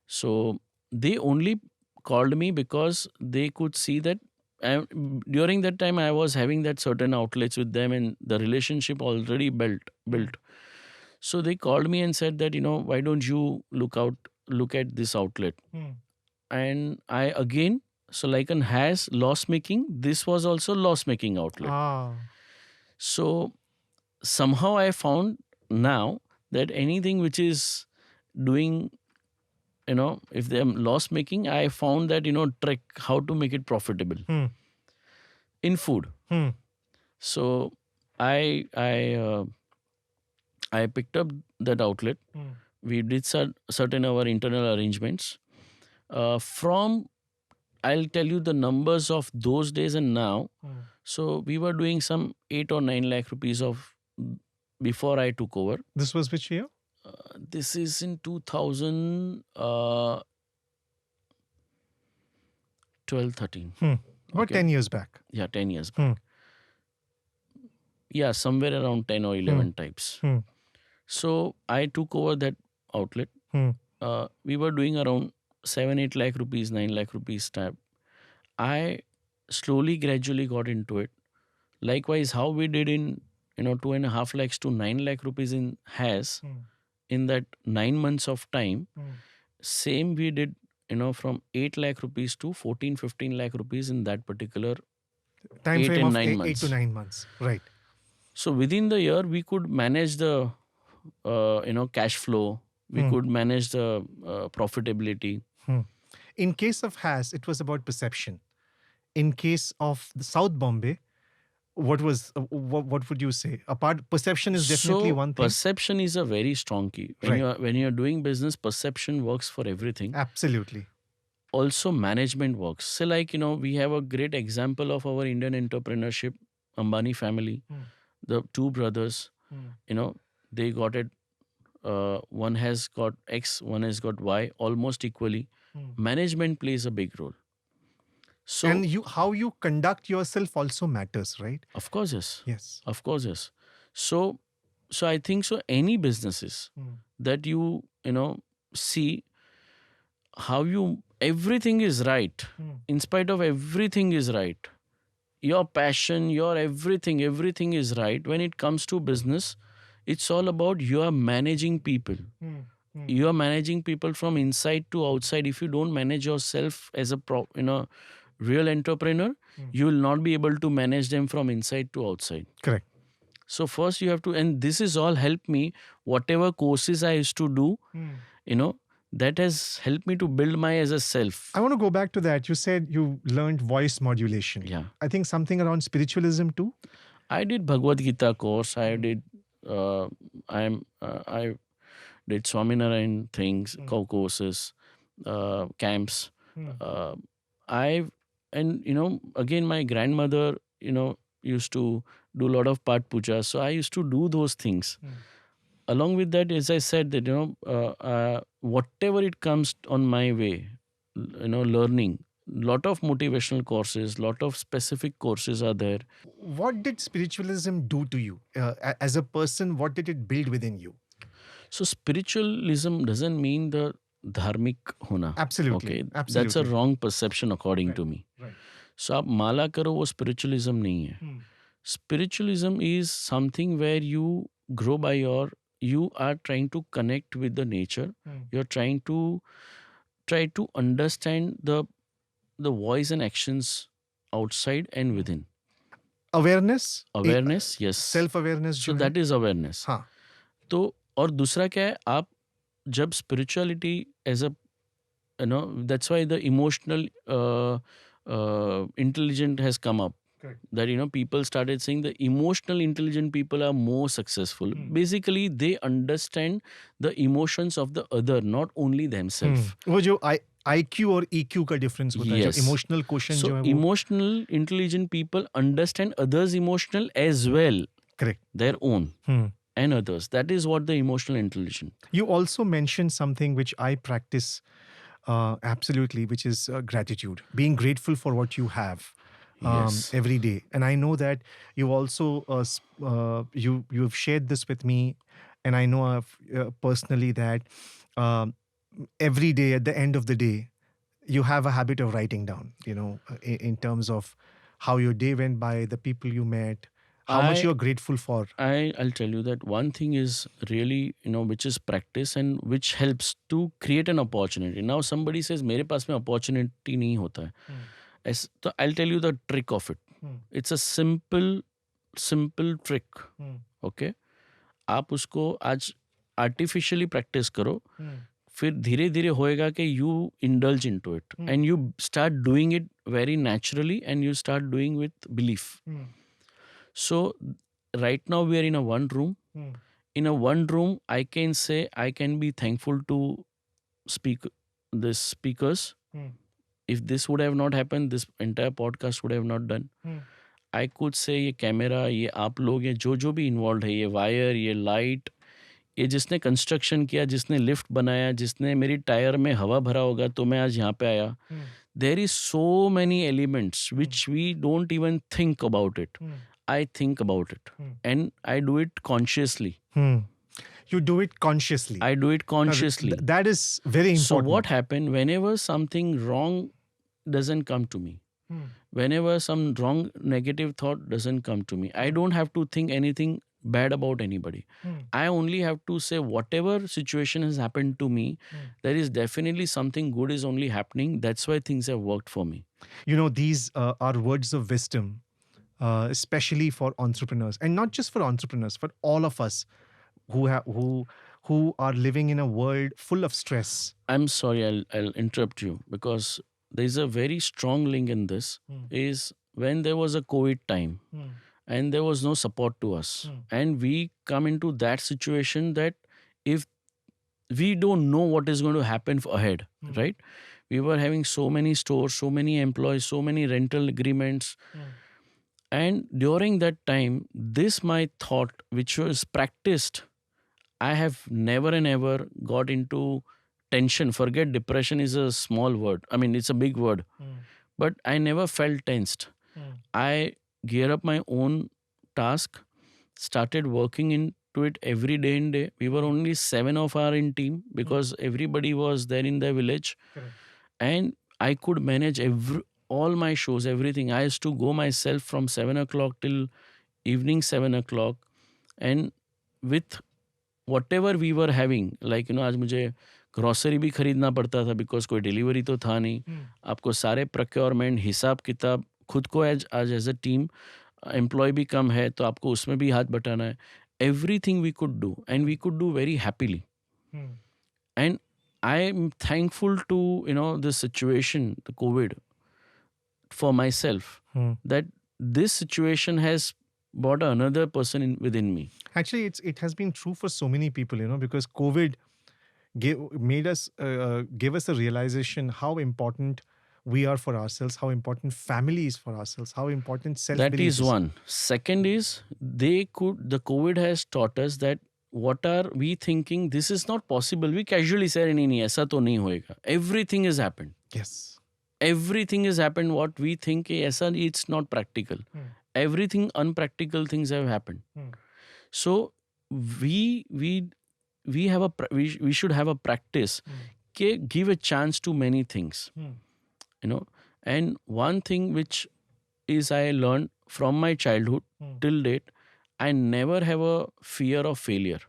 So they only called me because they could see that during that time I was having that certain outlets with them and the relationship already built. So they called me and said that, why don't you look at this outlet? And I again, so like an has loss making, this was also loss making outlet. Ah. So somehow I found now that anything which is doing, if they are loss making, I found that, trick how to make it profitable Hmm. in food. Hmm. So I I uh, I picked up that outlet. Hmm. We did certain our internal arrangements. From I'll tell you the numbers of those days and now. Hmm. So we were doing some 8 or 9 lakh rupees of before I took over. This was which year? This is in 2012, 13. About Okay. 10 years back. Yeah, 10 years Hmm. back. Yeah, somewhere around 10 or 11 types. Hmm. So I took over that outlet. Hmm. We were doing around 7-8 lakh rupees, 9 lakh rupees type. I slowly, gradually got into it. Likewise, how we did in 2.5 lakhs to 9 lakh rupees in has Hmm. in that 9 months of time. Hmm. Same we did from 8 lakh rupees to 14-15 lakh rupees in that particular Time 8 frame and of 9 8 months. to 9 months. Right. So within the year, we could manage the cash flow. We Hmm. could manage the profitability. In case of Has, it was about perception. In case of the South Bombay, what would you say? Apart, perception is definitely So one thing. perception is a very strong key. When you are doing business, perception works for everything. Absolutely. Also, management works. So like we have a great example of our Indian entrepreneurship, Ambani family, the two brothers. They got it. One has got X, one has got Y, almost equally. Management plays a big role. So And how you conduct yourself also matters, right? of course, yes. Yes. Of course, yes. So I think so. Any businesses that you see how everything is right. In spite of everything is right. Your passion, your everything is right. When it comes to business, it's all about you are managing people. You are managing people from inside to outside. If you don't manage yourself as a real entrepreneur, you will not be able to manage them from inside to outside. Correct. So first you have to, and this is all helped me. Whatever courses I used to do, that has helped me to build my as a self. I want to go back to that. You said you learned voice modulation. Yeah. I think something around spiritualism too. I did Bhagavad Gita course. I did. I did Swaminarayan things, courses, camps. Again, my grandmother, used to do a lot of part puja. So I used to do those things. Along with that, as I said, that whatever it comes on my way, learning. Lot of motivational courses, lot of specific courses are there. What did spiritualism do to you as a person? What did it build within you? So spiritualism doesn't mean the dharmic hona. Absolutely. Okay, Absolutely. that's a wrong perception according to me. Right. So आप माला करो वो spiritualism नहीं है. Spiritualism is something where you grow by you are trying to connect with the nature. You're trying to understand the voice and actions outside and within. Awareness. Awareness, yes. Self awareness. So that is awareness. हाँ. तो और दूसरा क्या है, आप जब spirituality as a that's why the emotional intelligent has come up. Correct. That people started saying the emotional intelligent people are more successful. Basically they understand the emotions of the other, not only themselves. वो जो IQ और EQ का difference होता है, Yes. जो emotional quotient So जो है वो. emotional intelligent people understand others emotional as well, Correct. their own and others. That is what the emotional intelligent. You also mentioned something which I practice absolutely, which is gratitude. Being grateful for what you have. Yes. Every day. And I know that you also you've shared this with me, and I know personally that every day at the end of the day you have a habit of writing down, in terms of how your day went by, the people you met, how much you're grateful for. I'll tell you that one thing is really, which is practice and which helps to create an opportunity. Now somebody says, मेरे पास में opportunity नहीं होता है. So I'll tell you the trick of it. It's a simple trick. Okay. आप उसको आज artificially practice करो. फिर धीरे धीरे होएगा कि you indulge into it and you start doing it very naturally and you start doing with belief. So right now we are in a one room. In a one room, I can say I can be thankful to speak the speakers. If this would have not happened, this entire podcast would have not done. I could say ये camera, ये आप लोग, ये जो जो भी involve है, ये वायर, ये लाइट, ये जिसने कंस्ट्रक्शन किया, जिसने लिफ्ट बनाया, जिसने मेरी टायर में हवा भरा होगा तो मैं आज यहाँ पे आया. There is so many elements which we don't even think about it. I think about it and I do it consciously. You do it consciously. I do it consciously. That is very So important. what happened whenever something wrong doesn't come to me? Whenever some wrong negative thought doesn't come to me, I don't have to think anything bad about anybody. I only have to say whatever situation has happened to me, there is definitely something good is only happening. That's why things have worked for me. You know, these are words of wisdom, especially for entrepreneurs, and not just for entrepreneurs, for all of us who are living in a world full of stress. I'm sorry, I'll interrupt you because there's a very strong link in this. Is when there was a COVID time and there was no support to us, and we come into that situation that if we don't know what is going to happen ahead, right? We were having so many stores, so many employees, so many rental agreements. And during that time, this my thought, which was practiced, I have never and ever got into tension. Forget depression is a small word. I mean, it's a big word. But I never felt tensed. I gear up my own task, started working into it every day and day. We were only 7 of our in team because everybody was there in the village. And I could manage all my shows, everything. I used to go myself from 7 o'clock till evening 7 o'clock. And with whatever we were having, like, you know, आज मुझे grocery भी खरीदना पड़ता था because कोई delivery तो था नहीं. आपको सारे प्रोक्योरमेंट, हिसाब किताब खुद को आज एज अ टीम, एम्प्लॉय भी कम है तो आपको उसमें भी हाथ बटाना है. Everything we could do and we could do very happily. And I am thankful to, you know, this situation, the covid, for myself, that this situation has brought another person within me. Actually, it has been true for so many people, you know, because COVID gave us a realization how important we are for ourselves, how important family is for ourselves, how important self-belief That is one. Second is the COVID has taught us that what are we thinking, this is not possible. We casually say नहीं ऐसा तो नहीं होएगा. Everything has happened. Yes. Everything has happened what we think ऐसा, it's not practical. Everything unpractical things have happened. So we have we should have a practice कि give a chance to many things, you know. And one thing which is I learned from my childhood till date, I never have a fear of failure,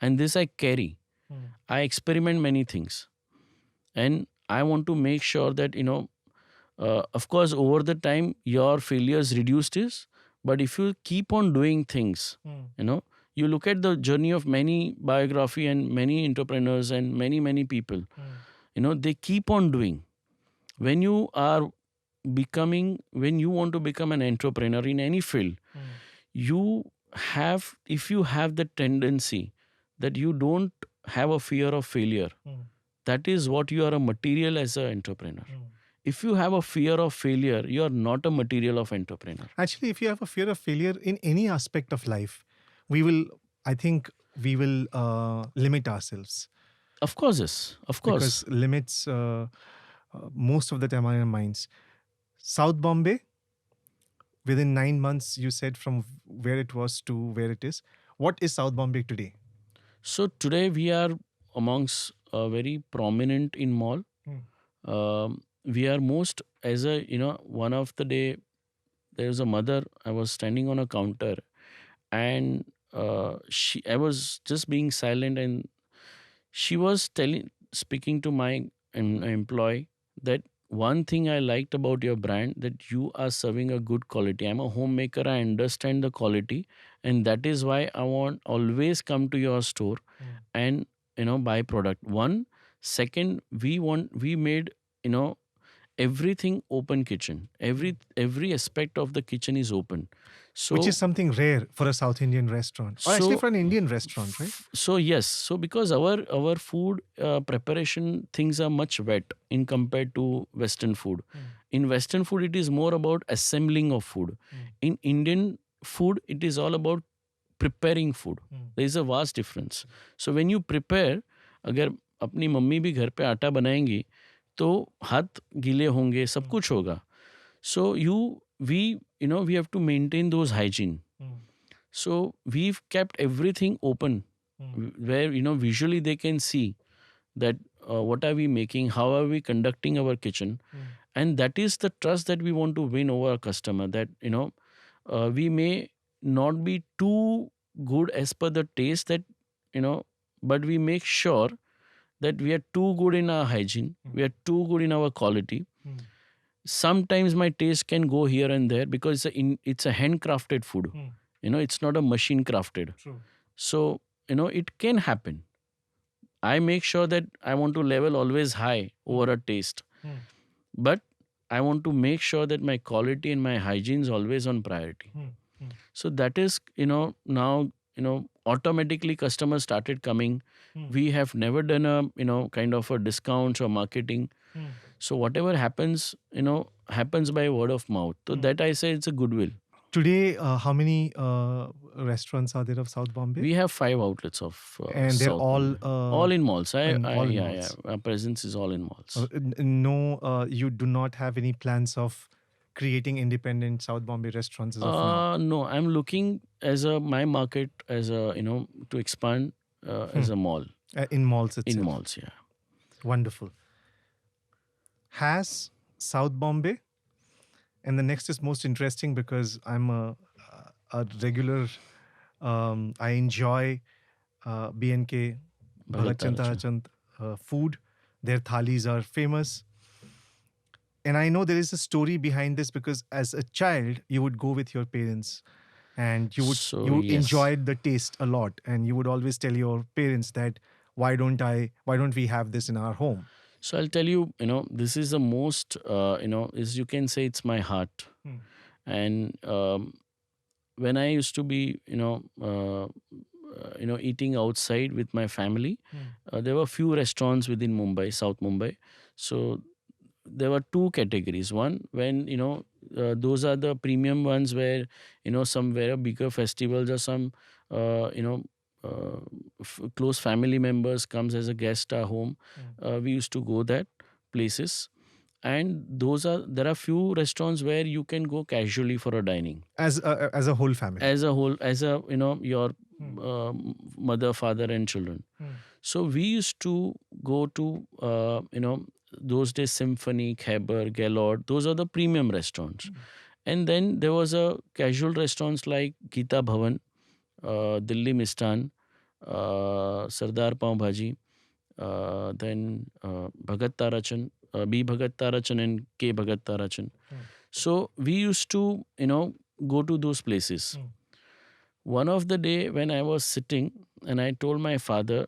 and this I carry. I experiment many things, and I want to make sure that, you know, of course over the time your failures reduced is, but if you keep on doing things, you know, you look at the journey of many biography and many entrepreneurs and many people, you know, they keep on doing. When you want to become an entrepreneur in any field, if you have the tendency that you don't have a fear of failure, that is what you are a material as an entrepreneur. If you have a fear of failure, you are not a material of entrepreneur. Actually, if you have a fear of failure in any aspect of life, I think we will limit ourselves. Of course, yes. Of course. Because limits most of the time are in our minds. South Bombay, within 9 months, you said, from where it was to where it is. What is South Bombay today? So today we are amongst very prominent in mall. We are most as a, you know, one of the day there was a mother, I was standing on a counter and I was just being silent, and she was speaking to my employee that one thing I liked about your brand, that you are serving a good quality. I'm a homemaker, I understand the quality, and that is why I want always come to your store and byproduct. One, second, we made you know everything open kitchen. Every aspect of the kitchen is open. Which So is something rare for a South Indian restaurant, or actually so for an Indian restaurant, right? so yes, so because our food preparation things are much wet in compared to Western food. In Western food, it is more about assembling of food. In Indian food, it is all about preparing food. There is a vast difference. So when you prepare, अगर अपनी mummy भी घर पे आटा बनाएंगी तो हाथ गीले होंगे, सब कुछ होगा. So we have to maintain those hygiene. So we've kept everything open, where visually they can see that what are we making, how are we conducting our kitchen, and that is the trust that we want to win over a customer. That we may not be too good as per the taste that but we make sure that we are too good in our hygiene, we are too good in our quality. Sometimes my taste can go here and there because it's a handcrafted food. It's not a machine crafted. True. So it can happen. I make sure that I want to level always high over a taste, but I want to make sure that my quality and my hygiene is always on priority. So that is now automatically customers started coming. We have never done a kind of a discounts or marketing. So whatever happens happens by word of mouth. So that I say it's a goodwill. Today, how many restaurants are there of South Bombay? We have 5 outlets of And they're South all Bombay. All in malls. all in Yeah, malls. yeah. Our presence is all in malls. No, you do not have any plans of creating independent South Bombay restaurants as of now. No, I'm looking as my market as a to expand as a mall. In malls itself. In malls, yeah. Wonderful. Has South Bombay, and the next is most interesting because I'm a regular. I enjoy B&K, Bhagat Chand Tahachand food. Their thalis are famous. And I know there is a story behind this because as a child, you would go with your parents and you Yes. enjoyed the taste a lot. And you would always tell your parents that, why don't we have this in our home? So I'll tell you, this is the most, is you can say it's my heart. And when I used to be, eating outside with my family, there were few restaurants within Mumbai, South Mumbai. So there were 2 categories. One, when those are the premium ones where somewhere bigger festivals or some close family members comes as a guest at home. We used to go that places, and there are few restaurants where you can go casually for a dining As a whole family. as a whole, as a your mother, father, and children. So we used to go to those days Symphony, Khyber, Gellort. Those are the premium restaurants. And then there was a casual restaurants like Geeta Bhavan, Delhi Mistan, Sardar Pav Bhaji, then Bhagat Tarachan, B Bhagat Tarachan and K Bhagat Tarachan. So we used to go to those places. One of the day when I was sitting and I told my father,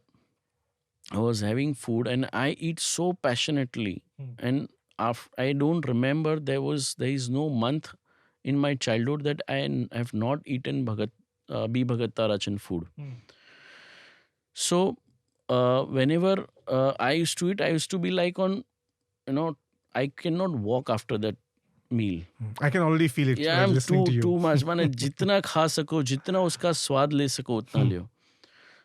I was having food and I eat so passionately, and I don't remember there is no month in my childhood that I have not eaten B Bhagat Tarachan food. So whenever I used to eat, I used to be like on I cannot walk after that meal. I can already feel it Yeah, I'm listening to you. too much. माने जितना खा सको, जितना उसका स्वाद ले सको उतना लियो.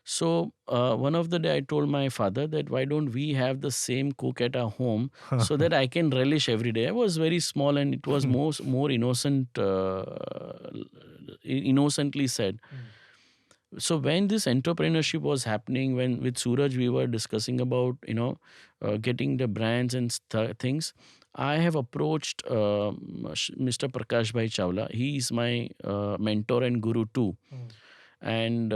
So one of the day I told my father that why don't we have the same cook at our home so that I can relish every day. I was very small and it was more innocent, innocently said. So when this entrepreneurship was happening, when with Suraj we were discussing about getting the brands and things, I have approached Mr. Prakash Bhai Chawla. He is my mentor and guru too, and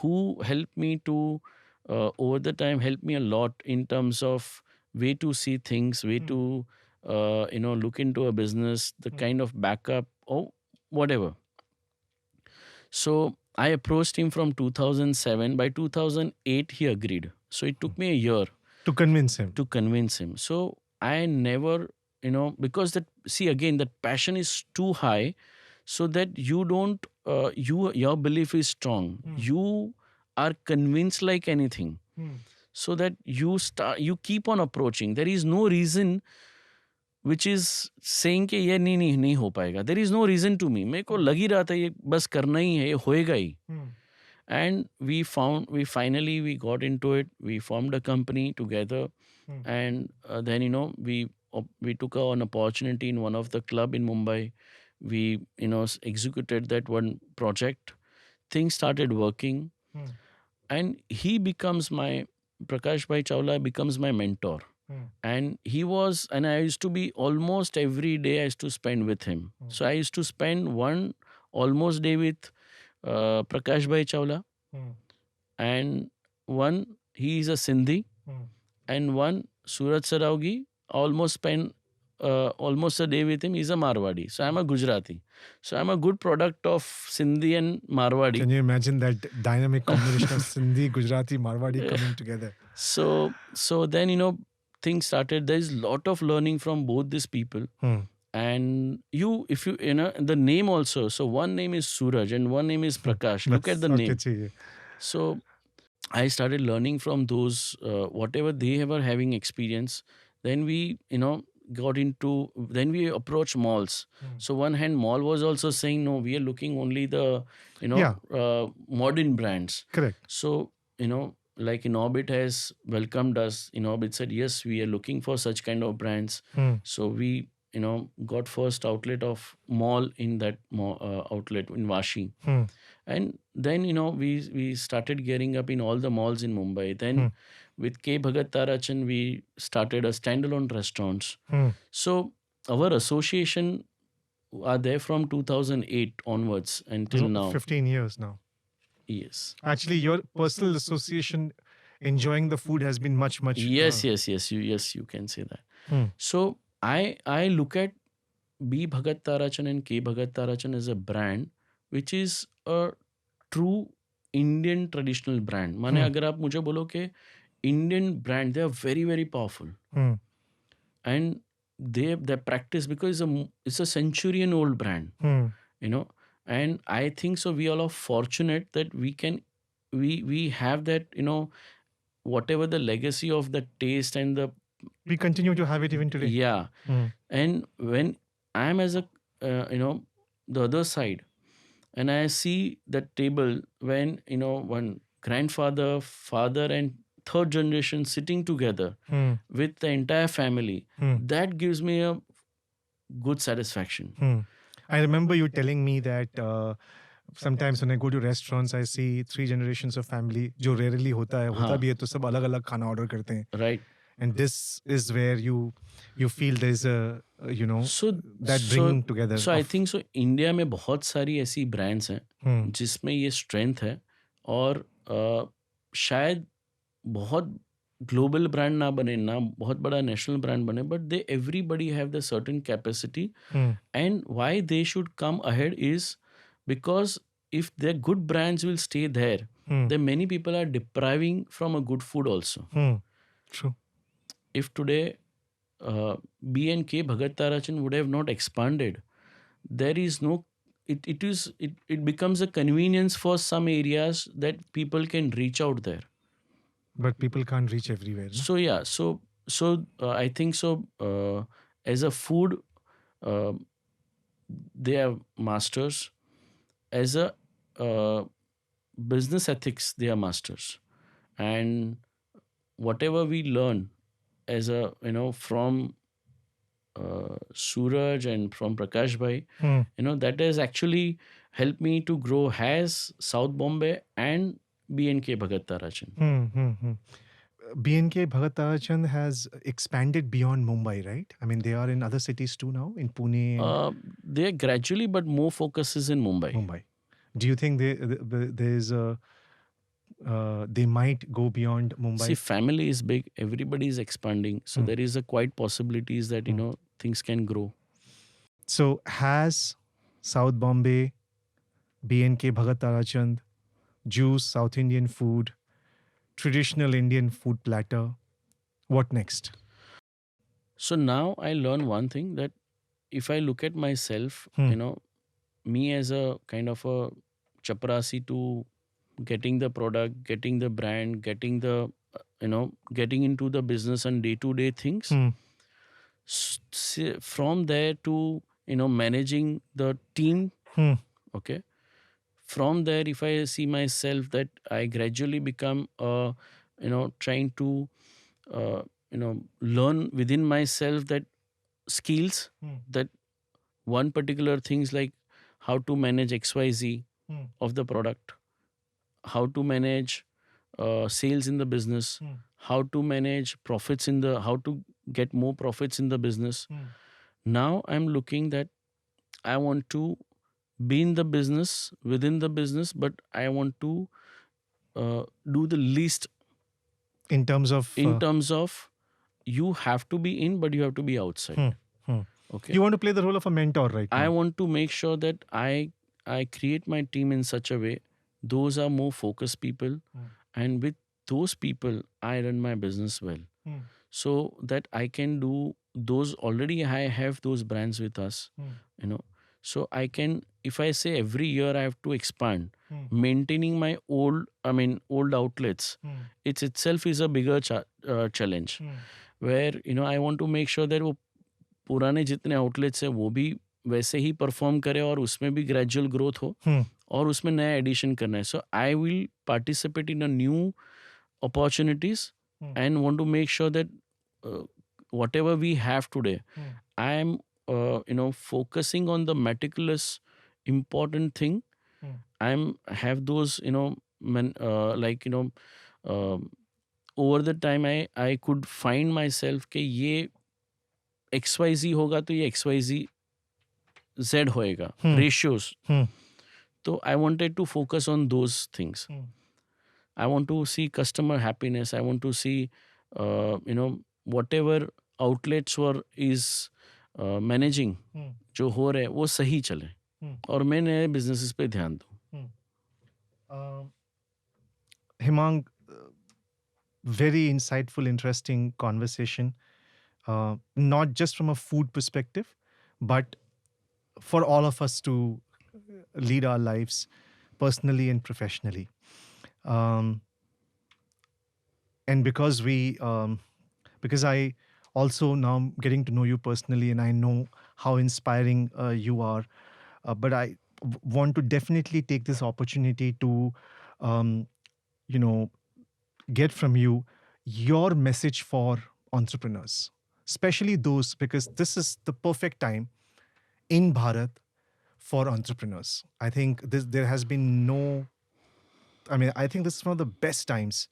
who helped me to over the time helped me a lot in terms of way to see things, way to look into a business, the kind of backup or whatever. So I approached him from 2007. By 2008, he agreed. So it took me a year To convince him. to convince him. So I never, because that, see, again, that passion is too high, so that you don't, your belief is strong. You are convinced like anything, so that you keep on approaching. There is no reason which is saying कि ये नहीं हो पाएगा. There is no reason to me. मेरे को लग ही रहा था ये बस करना ही है, ये होएगा ही. And we finally got into it. We formed a company together, and then we took an opportunity in one of the club in Mumbai. We executed that one project. Things started working, and he becomes my Prakash Bhai Chawla becomes my mentor. And I used to be almost every day I used to spend with him. So I used to spend one almost day with Prakash Bhai Chawla, and one he is a Sindhi, and one Suraj Saraugi almost spend almost a day with him. He's a Marwadi. So I'm a Gujarati. So I'm a good product of Sindhi and Marwadi. Can you imagine that dynamic combination of Sindhi, Gujarati, Marwadi coming together? So then things started. There is a lot of learning from both these people. And if you the name also. So one name is Suraj and one name is Prakash. Look at the name. So I started learning from those, whatever they were having experience. Then we, then we approach malls. So one hand mall was also saying, no, we are looking only the, modern brands. Correct. So, like Inorbit has welcomed us. Inorbit said, yes, we are looking for such kind of brands. So we, got first outlet of mall in that outlet in Vashi. And then, we started gearing up in all the malls in Mumbai. Then with K. Bhagat Tarachan, we started a standalone restaurants. So our association are there from 2008 onwards until now. 15 years now. Yes. Actually, your personal association enjoying the food has been much. Yes. You can say that. So I look at B. Bhagat Tarachan and K. Bhagat Tarachan as a brand which is a true Indian traditional brand. माने अगर आप मुझे बोलो कि Indian brand, they are very, very powerful. And they practice because it's a centurion old brand. And I think so we all are fortunate that we have that, whatever the legacy of the taste and the We continue to have it even today. Yeah. And when I'm as a the other side, and I see that table when one grandfather, father and third generation sitting together with the entire family, that gives me a good satisfaction. I remember you telling me that sometimes when I go to restaurants, I see 3 generations of family, जो rarely होता है, होता भी है तो सब अलग-अलग खाना order करते हैं. Right. And this is where you feel there's a that bringing together. So I think so India में बहुत सारी ऐसी brands हैं जिसमें ये strength है और शायद बहुत global brand ना बने ना बहुत बड़ा national brand बने, but they everybody have the certain capacity. And why they should come ahead is because if their good brands will stay there, then many people are depriving from a good food also. True. If today B and K Bhagat Tarachan would have not expanded, there is no, it becomes a convenience for some areas that people can reach out there. But people can't reach everywhere. No? So yeah, so I think so as a food, they are masters. As a business ethics, they are masters. And whatever we learn as a from Suraj and from Prakash Bhai, that has actually helped me to grow as South Bombay and B&K Bhagat Tarachan. B&K Bhagat Tarachan has expanded beyond Mumbai, right? I mean, they are in other cities too now, in Pune. They are gradually, but more focus is in Mumbai. Do you think there's a they might go beyond Mumbai? See, family is big. Everybody is expanding. So there is a quite possibilities that, things can grow. So has South Bombay BNK Bhagat Tarachand, juice, South Indian food, traditional Indian food platter. What next? So now I learn one thing, that if I look at myself, Hmm. me as a kind of a chaprasi to getting the product, getting the brand, getting the, getting into the business and day to day things. Hmm. From there to, managing the team. Hmm. Okay. From there, if I see myself that I gradually become, trying to, learn within myself that skills, Hmm. that one particular things like how to manage XYZ Hmm. of the product, how to manage sales in the business, Hmm. how to manage profits how to get more profits in the business. Hmm. Now I'm looking that I want to be in the business, within the business, but I want to do the least In terms of. in terms of, you have to be in, but you have to be outside. Hmm. Hmm. Okay. You want to play the role of a mentor right I now. want to make sure that I create my team in such a way, those are more focused people, Hmm. and with those people I run my business well, Hmm. so that I can do those. Already I have those brands with us, Hmm. you know so I can, if I say every year I have to expand, Hmm. maintaining my old outlets, Hmm. it's itself is a bigger challenge, Hmm. where I want to make sure that वो पुराने जितने outlets है वो भी वैसे ही perform करे और उसमें भी ग्रेजुअल ग्रोथ हो, Hmm. और उसमें नया एडिशन करना है. So I will participate in a new opportunities Hmm. and want to make sure that whatever we have today, Hmm. I am focusing on the meticulous important thing. Hmm. I'm have those like um, over the time I could find myself कि ये XYZ होगा तो ये XYZ Z होएगा Hmm. ratios. Hmm. So I wanted to focus on those things. Hmm. I want to see customer happiness. I want to see, whatever outlets were is managing, Hmm. जो हो रहे वो सही चले, Hmm. और मैं नए बिजनेसेस पे ध्यान दूँ. Hmm. Hemang, very insightful, interesting conversation. Not just from a food perspective, but for all of us to lead our lives personally and professionally. Um, and because I also now getting to know you personally, and I know how inspiring you are, but I want to definitely take this opportunity to, um, you know, get from you your message for entrepreneurs, especially those, because this is the perfect time in Bharat for entrepreneurs. I think there has been no, I mean, I think this is one of the best times.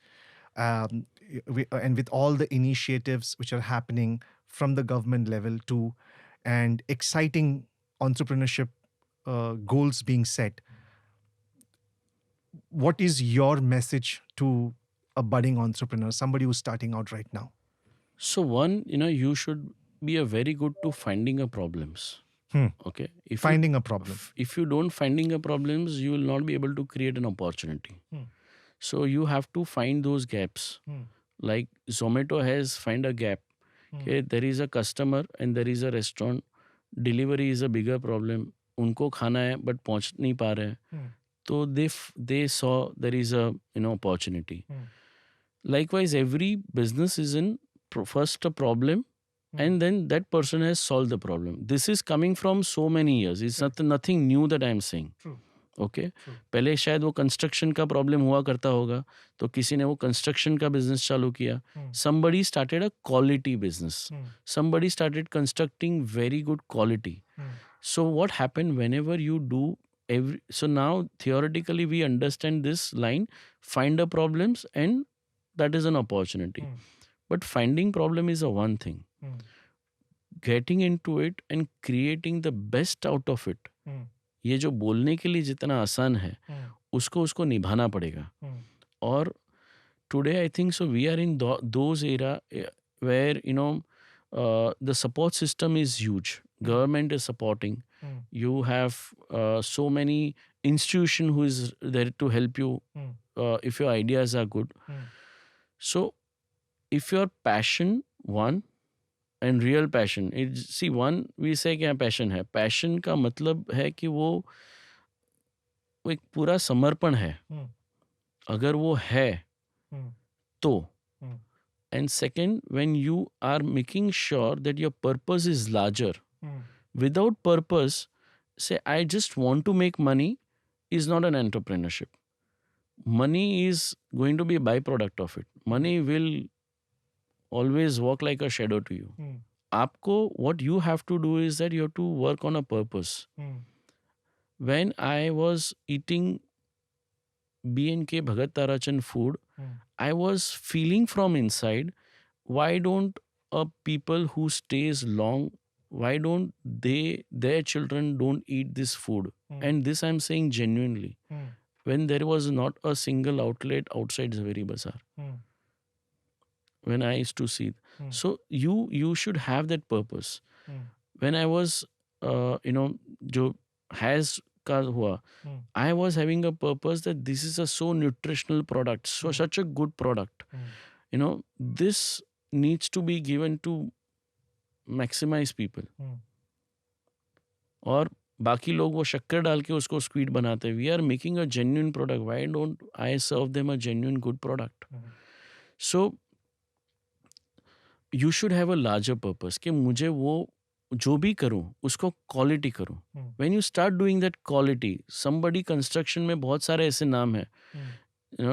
And with all the initiatives which are happening from the government level to, and exciting entrepreneurship goals being set, what is your message to a budding entrepreneur, somebody who's starting out right now? So one, you should be a very good to finding a problems. Hmm. Okay, if Finding a problem. if you don't finding a problems, you will not be able to create an opportunity. Hmm. So you have to find those gaps. Hmm. Like Zomato has find a gap. Hmm. Okay, there is a customer and there is a restaurant. Delivery is a bigger problem. उनको खाना है but पहुंच नहीं पा रहे हैं. Hmm. तो they saw there is a opportunity. Hmm. Likewise, every business is in first a problem, and then that person has solved the problem. This is coming from so many years. It's nothing new that I'm saying. True. Okay. True. पहले शायद वो construction का problem हुआ करता होगा, तो किसी ने वो कंस्ट्रक्शन का बिजनेस चालू किया. Somebody started a quality business. Somebody started constructing very good quality. So what happened whenever you do so now theoretically we understand this line, find the problems and that is an opportunity. But finding problem is a one thing. Getting into it and creating the best out of it, ये जो बोलने के लिए जितना आसान है, उसको निभाना पड़ेगा. और today I think so we are in those era where the support system is huge. Government is supporting. You have so many institution who is there to help you if your ideas are good. So if your passion one and real passion, see one we say कि हाँ passion है, passion का मतलब है कि वो एक पूरा समर्पण है, अगर वो है तो, and second when you are making sure that your purpose is larger. Without purpose, say I just want to make money is not an entrepreneurship. Money is going to be a byproduct of it. Money will always walk like a shadow to you. Aapko, what you have to do is that you have to work on a purpose. When I was eating B&K Bhagat Tarachan food, I was feeling from inside, why don't people who stays long, why don't their children don't eat this food? And this I'm saying genuinely. When there was not a single outlet outside Zaveri Bazaar. When I used to see. So you should have that purpose. When I was, jo has का हुआ, I was having a purpose that this is a so nutritional product, so such a good product. This needs to be given to maximize people. और बाकी लोग वो शक्कर डाल के उसको स्वीट बनाते हैं. We are making a genuine product. Why don't I serve them a genuine good product? So you should have a larger purpose कि मुझे वो जो भी करूं उसको क्वालिटी करूं. When you start doing that quality, somebody construction में बहुत सारे ऐसे नाम हैं,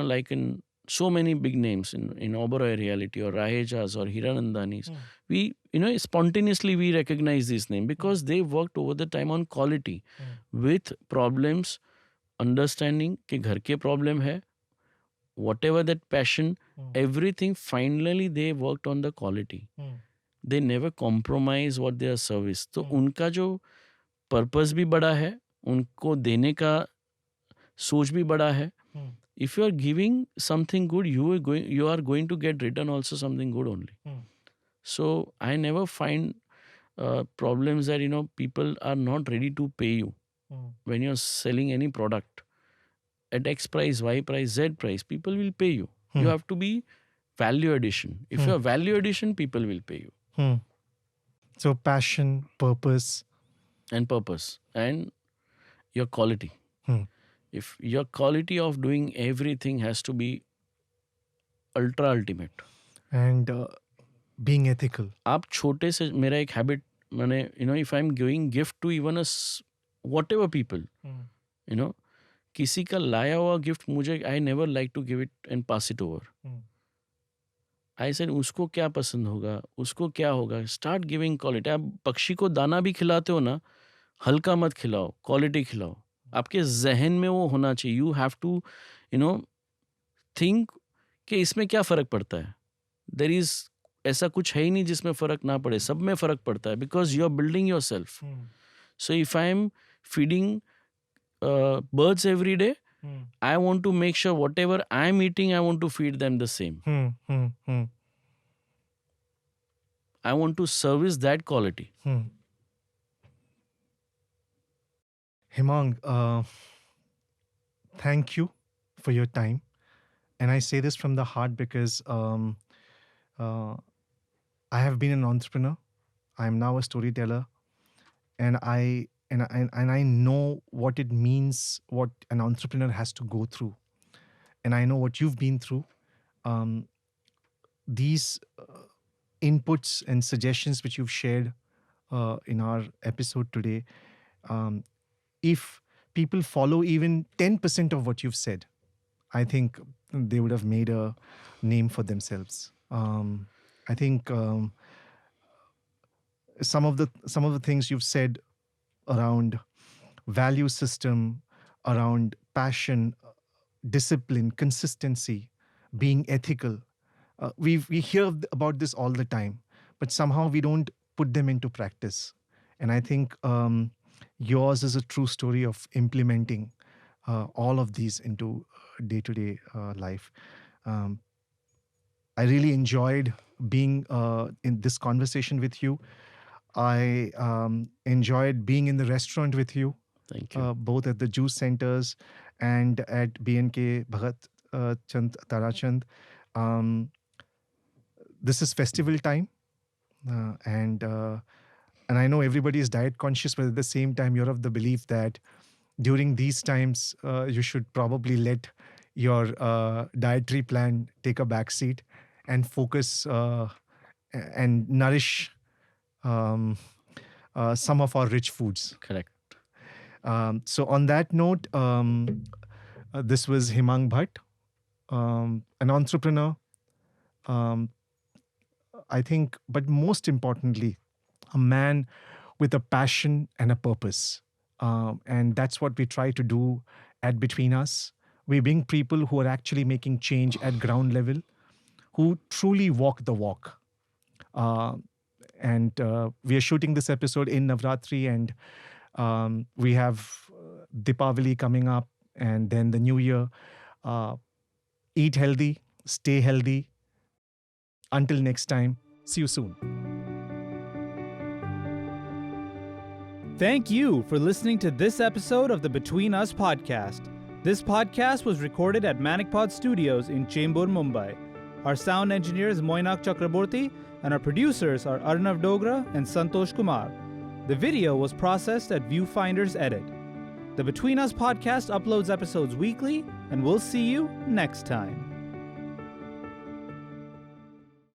like in so many big names in Oberoi Reality or Rahejas or Hiranandanis. We, spontaneously we recognize this name because they worked over the time on quality with problems, understanding कि घर के problem है, whatever that passion, everything, finally they worked on the quality. They never compromise what their service. तो उनका जो purpose भी बड़ा है, उनको देने का सोच भी बड़ा है. If you are giving something good, you are going to get return also something good only. So I never find problems that people are not ready to pay you when you're selling any product at X price, Y price, Z price. People will pay you. You have to be value addition. If you're value addition, people will pay you. So passion, purpose, and your quality. If your quality of doing everything has to be ultra ultimate and being ethical. आप छोटे से, मेरा एक habit, मैंने if I'm giving gift to even whatever people, किसी का लाया हुआ गिफ्ट मुझे, I never like to give it and pass it over. I said उसको क्या पसंद होगा, उसको क्या होगा, start giving quality. आप पक्षी को दाना भी खिलाते हो ना, हल्का मत खिलाओ, क्वालिटी खिलाओ. आपके जहन में वो होना चाहिए. यू हैव टू थिंक कि इसमें क्या फ़र्क पड़ता है. देयर इज़ ऐसा कुछ है ही नहीं जिसमें फ़र्क ना पड़े, सब में फ़र्क पड़ता है, because you are building your self. So if I am feeding birds every day, I want to make sure whatever I'm eating, I want to feed them the same. I want to service that quality. Hemang, thank you for your time. And I say this from the heart because I have been an entrepreneur. I am now a storyteller. And I know what it means, what an entrepreneur has to go through. And I know what you've been through. These inputs and suggestions which you've shared in our episode today, if people follow even 10% of what you've said, I think they would have made a name for themselves. I think some of the things you've said around value system, around passion, discipline, consistency, being ethical. We hear about this all the time, but somehow we don't put them into practice. And I think yours is a true story of implementing all of these into day-to-day life. I really enjoyed being in this conversation with you. I enjoyed being in the restaurant with you. Thank you. both at the juice centers and at BNK Bhagat Chand Tarachand. Um, this is festival time, and I know everybody is diet conscious, but at the same time, you're of the belief that during these times, you should probably let your dietary plan take a backseat and focus and nourish um, some of our rich foods. Correct. So, on that note, this was Hemang Bhatt, an entrepreneur, um, I think, but most importantly, a man with a passion and a purpose. And that's what we try to do at Between Us. We bring people who are actually making change at ground level, who truly walk the walk. And we are shooting this episode in Navratri, and we have Deepavali coming up, and then the New Year. Eat healthy, stay healthy. Until next time, see you soon. Thank you for listening to this episode of the Between Us podcast. This podcast was recorded at Manikpod Studios in Chembur, Mumbai. Our sound engineer is Moinak Chakraborty, and our producers are Arnav Dogra and Santosh Kumar. The video was processed at Viewfinder's Edit. The Between Us podcast uploads episodes weekly, and we'll see you next time.